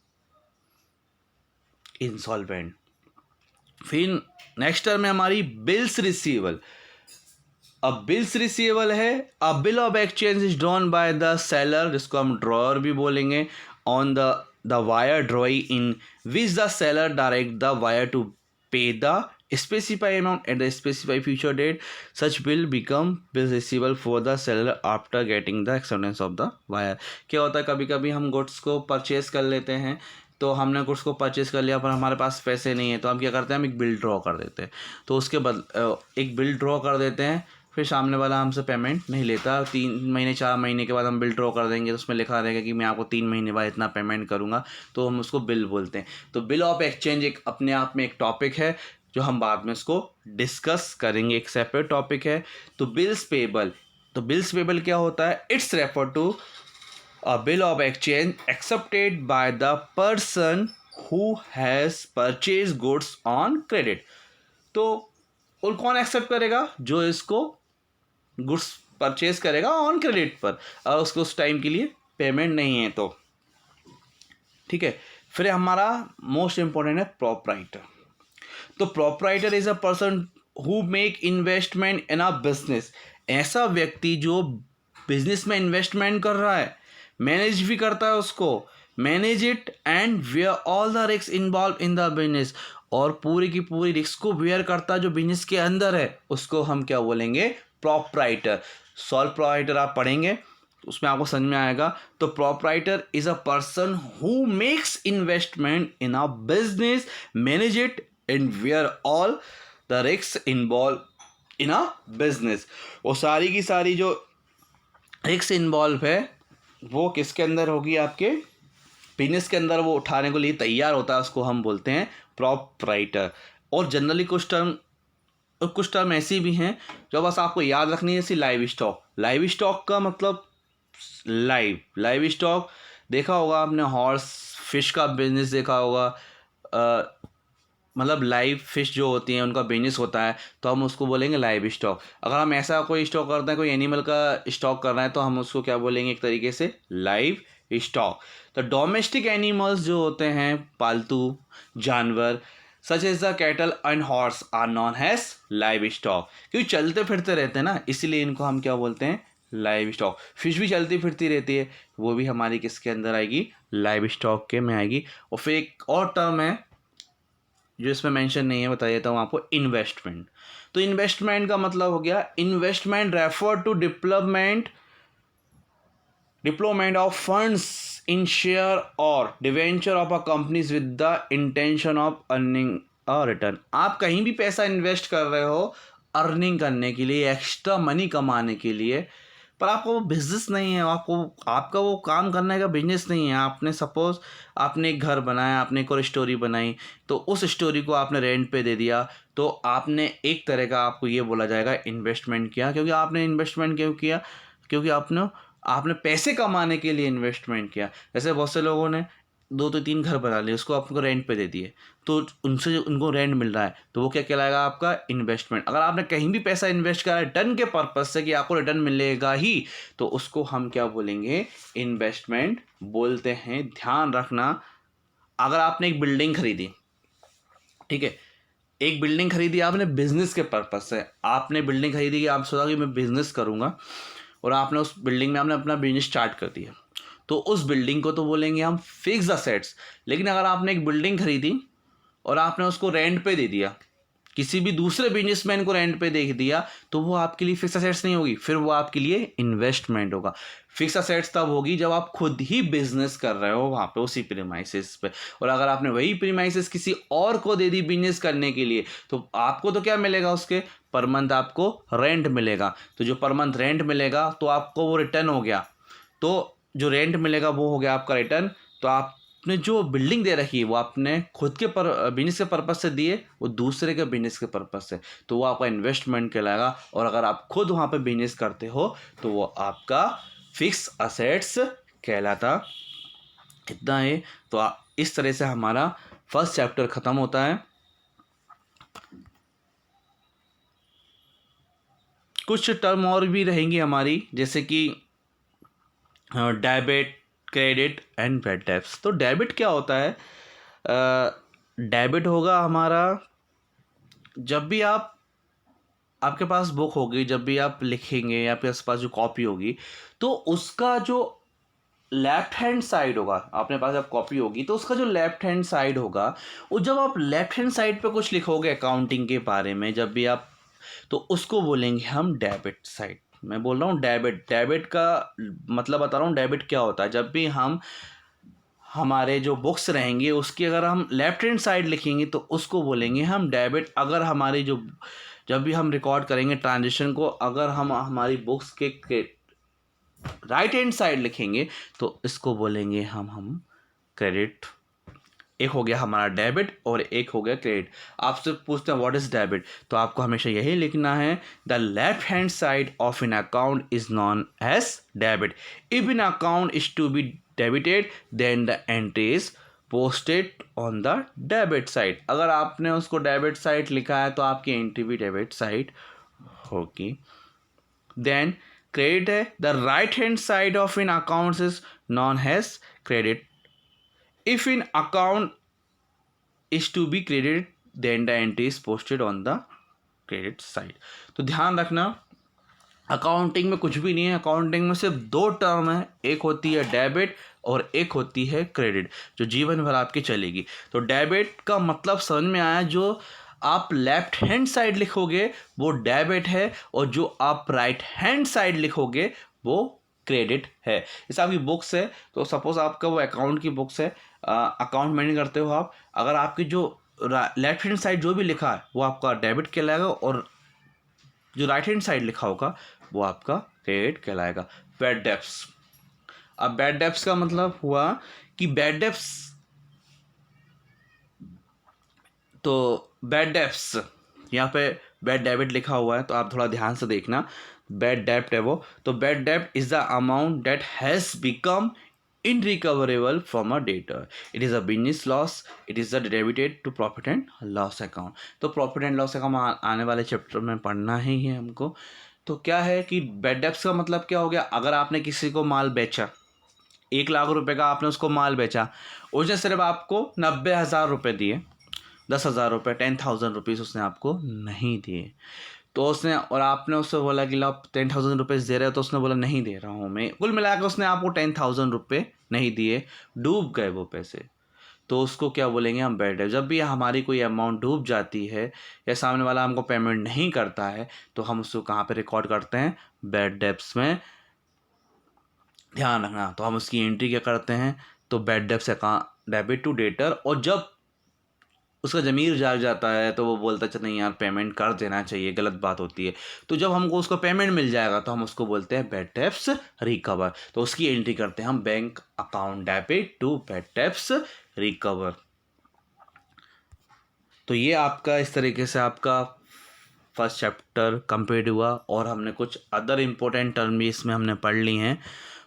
इंसॉल्वेंट। फिर नेक्स्ट टर्म है हमारी बिल्स रिसीवेबल। अब बिल्स रिसीवेबल है, a bill of exchange is drawn by the seller, जिसको हम ड्रॉअर भी बोलेंगे, on the buyer drawee in which the seller direct the buyer to pay the specify amount at the specified future date. Such bill become bill receivable for the seller after getting the acceptance of the buyer. क्या होता है, कभी कभी हम goods को purchase कर लेते हैं, तो हमने गुड्स को परचेज कर लिया पर हमारे पास पैसे नहीं है, तो हम क्या करते हैं, हम एक बिल ड्रॉ कर देते हैं। तो उसके बाद एक बिल ड्रॉ कर देते हैं, फिर सामने वाला हमसे पेमेंट नहीं लेता, 3 महीने 4 महीने के बाद हम बिल ड्रॉ कर देंगे तो उसमें लिखा रहेगा कि मैं आपको 3 महीने बाद इतना पेमेंट करूँगा, तो हम उसको बिल बोलते हैं। तो बिल ऑफ एक्सचेंज एक अपने आप में एक टॉपिक है जो हम बाद में इसको डिस्कस करेंगे, एक सेपरेट टॉपिक है। तो बिल्स पेबल, तो बिल्स पेबल क्या होता है, it's refer to a bill of exchange accepted by the person who has purchase goods on credit. तो और कौन एक्सेप्ट करेगा, जो इसको गुड्स परचेज करेगा ऑन क्रेडिट पर, और उसको उस टाइम के लिए पेमेंट नहीं है तो ठीक है। फिर हमारा मोस्ट इंपॉर्टेंट है प्रोपराइटर। तो proprietor is a person who make investment in a business, ऐसा व्यक्ति जो बिजनेस में इन्वेस्टमेंट कर रहा है, मैनेज भी करता है उसको, manage it and bear all the risk involve in the business, और पूरी की पूरी रिस्क को वेयर करता है जो बिजनेस के अंदर है, उसको हम क्या बोलेंगे, प्रोपराइटर। सॉल्व प्रोपराइटर आप पढ़ेंगे उसमें आपको समझ में आएगा। तो proprietor is a person who makes investment in a business, manage it and bear all the risk involve in a business. वो सारी की सारी जो रिस्क इन्वॉल्व है वो किसके अंदर होगी, आपके बिजनेस के अंदर वो उठाने को लिए तैयार होता है, उसको हम बोलते हैं प्रोपराइटर। और जनरली कुछ टर्म ऐसी भी हैं जो बस आपको याद रखनी है, जैसे लाइव स्टॉक। लाइव स्टॉक का मतलब लाइव स्टॉक देखा होगा आपने, हॉर्स फिश का बिजनेस देखा होगा, मतलब लाइव फिश जो होती हैं उनका बिजनेस होता है, तो हम उसको बोलेंगे लाइव स्टॉक। अगर हम ऐसा कोई स्टॉक करते हैं, कोई एनिमल का स्टॉक कर रहे हैं, तो हम उसको क्या बोलेंगे, एक तरीके से लाइव स्टॉक। तो डोमेस्टिक एनिमल्स जो होते हैं, पालतू जानवर, such as the cattle and horse are known as livestock, क्योंकि चलते फिरते रहते हैं ना, इसलिए इनको हम क्या बोलते हैं, लाइव स्टॉक। फिश भी चलती फिरती रहती है, वो भी हमारी किसके अंदर आएगी, लाइव स्टॉक के में आएगी। और फिर एक और टर्म है जो इसमें मेंशन नहीं है, बता देता हूँ आपको, इन्वेस्टमेंट। तो इन्वेस्टमेंट का मतलब हो गया, investment refer to deployment of funds in share और debenture of a companies with the intention of earning a return. आप कहीं भी पैसा इन्वेस्ट कर रहे हो अर्निंग करने के लिए, एक्स्ट्रा मनी कमाने के लिए, पर आपका वो बिजनेस नहीं है, आपका वो काम करने का बिजनेस नहीं है। आपने सपोज आपने एक घर बनाया, आपने एक और स्टोरी बनाई, तो उस स्टोरी को आपने रेंट पे दे दिया, तो आपने एक तरह का, आपको ये बोला जाएगा, इन्वेस्टमेंट किया। क्योंकि आपने इन्वेस्टमेंट क्यों किया, क्योंकि आपने आपने पैसे कमाने के लिए इन्वेस्टमेंट किया। जैसे बहुत से लोगों ने 2 तो 3 घर बना लिए, उसको आपको रेंट पे दे दिए, तो उनसे उनको रेंट मिल रहा है, तो वो क्या कहलाएगा, आपका इन्वेस्टमेंट। अगर आपने कहीं भी पैसा इन्वेस्ट करा है रिटर्न के पर्पज से कि आपको रिटर्न मिलेगा ही, तो उसको हम क्या बोलेंगे, इन्वेस्टमेंट बोलते हैं। ध्यान रखना, अगर आपने एक बिल्डिंग खरीदी, ठीक है, एक बिल्डिंग खरीदी आपने बिजनेस के पर्पज से, आपने बिल्डिंग खरीदी कि आप सोचा कि मैं बिजनेस करूँगा, और आपने उस बिल्डिंग में आपने अपना बिजनेस स्टार्ट कर दिया, तो उस बिल्डिंग को तो बोलेंगे हम फिक्स असेट्स। लेकिन अगर आपने एक बिल्डिंग खरीदी और आपने उसको रेंट पे दे दिया, किसी भी दूसरे बिजनेसमैन को रेंट पे दे दिया, तो वो आपके लिए फिक्स असेट्स नहीं होगी, फिर वो आपके लिए इन्वेस्टमेंट होगा। फिक्स असेट्स तब होगी जब आप खुद ही बिजनेस कर रहे हो वहाँ पे, उसी प्रीमाइसेस पे। और अगर आपने वही प्रीमाइसेस किसी और को दे दी बिजनेस करने के लिए, तो आपको तो क्या मिलेगा, उसके पर मंथ आपको रेंट मिलेगा। तो जो पर मंथ रेंट मिलेगा, तो आपको वो रिटर्न हो गया। तो जो रेंट मिलेगा वो हो गया आपका रिटर्न। तो आपने जो बिल्डिंग दे रखी है वो आपने खुद के बिजनेस के पर्पज से दिए, वो दूसरे के बिजनेस के पर्पज से, तो वो आपका इन्वेस्टमेंट कहलाएगा। और अगर आप खुद वहाँ पे बिजनेस करते हो तो वो आपका फिक्स असेट्स कहलाता। इतना है। तो इस तरह से हमारा फर्स्ट चैप्टर ख़त्म होता है। कुछ टर्म और भी रहेंगी हमारी, जैसे कि debit, credit and bad debts. तो डेबिट क्या होता है, डेबिट होगा हमारा जब भी आप आपके पास बुक होगी, जब भी आप लिखेंगे या आपके पास जो कॉपी होगी, तो उसका जो लेफ्ट हैंड साइड होगा, अपने पास जब कॉपी होगी तो उसका जो लेफ्ट हैंड साइड होगा, वो जब आप लेफ्ट हैंड साइड पे कुछ लिखोगे अकाउंटिंग के बारे में, जब भी आप, तो उसको बोलेंगे हम डेबिट साइड। मैं बोल रहा हूँ डेबिट, डेबिट का मतलब बता रहा हूँ डेबिट क्या होता है। जब भी हम हमारे जो बुक्स रहेंगे उसकी अगर हम लेफ्ट हैंड साइड लिखेंगे तो उसको बोलेंगे हम डेबिट। अगर हमारी जो, जब भी हम रिकॉर्ड करेंगे ट्रांजेक्शन को, अगर हम हमारी बुक्स के राइट हैंड साइड लिखेंगे तो इसको बोलेंगे हम क्रेडिट। एक हो गया हमारा डेबिट और एक हो गया क्रेडिट। आपसे पूछते हैं व्हाट इज डेबिट, तो आपको हमेशा यही लिखना है, the left hand side of an account is known as debit. If an account is to be debited then the entry is posted on the debit side. अगर आपने उसको डेबिट साइड लिखा है तो आपकी एंट्री भी डेबिट साइड होगी। Then credit है, the right hand side of an accounts is known as credit. If an account is to be credit then the entry is posted on the credit side. तो ध्यान रखना, accounting में कुछ भी नहीं है, अकाउंटिंग में सिर्फ दो टर्म है, एक होती है डेबिट और एक होती है क्रेडिट, जो जीवन भर आपकी चलेगी। तो डेबिट का मतलब समझ में आया, जो आप लेफ्ट हैंड साइड लिखोगे वो डेबिट है, और जो आप राइट हैंड साइड लिखोगे वो क्रेडिट है। जैसे आपकी बुक्स है, तो सपोज आपका वो अकाउंट की बुक्स है, अकाउंट मेंटेन करते हो आप, अगर आपकी जो लेफ्ट हैंड साइड जो भी लिखा है वो आपका डेबिट कहलाएगा, और जो राइट हैंड साइड लिखा होगा वो आपका क्रेडिट कहलाएगा। बैड डेब्ट्स, अब बैड डेब्ट्स का मतलब हुआ कि बैड डेब्ट्स, तो बैड डेब्ट्स यहाँ पे बैड डेबिट लिखा हुआ है तो आप थोड़ा ध्यान से देखना। बैड डेब्ट है वो, तो बैड डेब्ट is the amount that has become irrecoverable from a debtor. It is a business loss, it is a debited to profit and loss account. तो प्रॉफिट एंड लॉस अकाउंट आने वाले चैप्टर में पढ़ना ही है हमको। तो क्या है कि बैड डेब्ट्स का मतलब क्या हो गया, अगर आपने किसी को माल बेचा, 1 लाख रुपए का आपने उसको माल बेचा, उसने सिर्फ आपको 90,000 रुपये दिए, 10,000 रुपये, 10,000 रुपीज़ उसने आपको नहीं दिए। तो उसने, और आपने उससे बोला कि लो 10,000 रुपीज़ दे रहे हो, तो उसने बोला नहीं दे रहा हूँ मैं, कुल मिलाकर उसने आपको 10,000 रुपये नहीं दिए, डूब गए वो पैसे। तो उसको क्या बोलेंगे हम, बैड डेब्ट। जब भी हमारी कोई अमाउंट डूब जाती है या सामने वाला हमको पेमेंट नहीं करता है तो हम उसको कहाँ पे रिकॉर्ड करते हैं, बैड डेब्ट्स में। ध्यान रखना, तो हम उसकी एंट्री क्या करते हैं, तो bad debts account debit to debtor, और जब उसका ज़मीर जाग जाता है तो वो बोलता है, अच्छा नहीं यार पेमेंट कर देना चाहिए, गलत बात होती है। तो जब हमको उसको पेमेंट मिल जाएगा तो हम उसको बोलते हैं बैड डेब्ट्स रिकवर। तो उसकी एंट्री करते हैं हम, bank account debit to bad debts recover. तो ये आपका इस तरीके से आपका फर्स्ट चैप्टर कंप्लीट हुआ, और हमने कुछ अदर इम्पोर्टेंट टर्म भी इसमें हमने पढ़ ली हैं।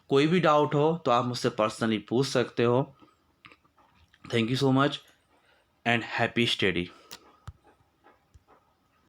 कोई भी डाउट हो तो आप मुझसे पर्सनली पूछ सकते हो। Thank you so much and happy study.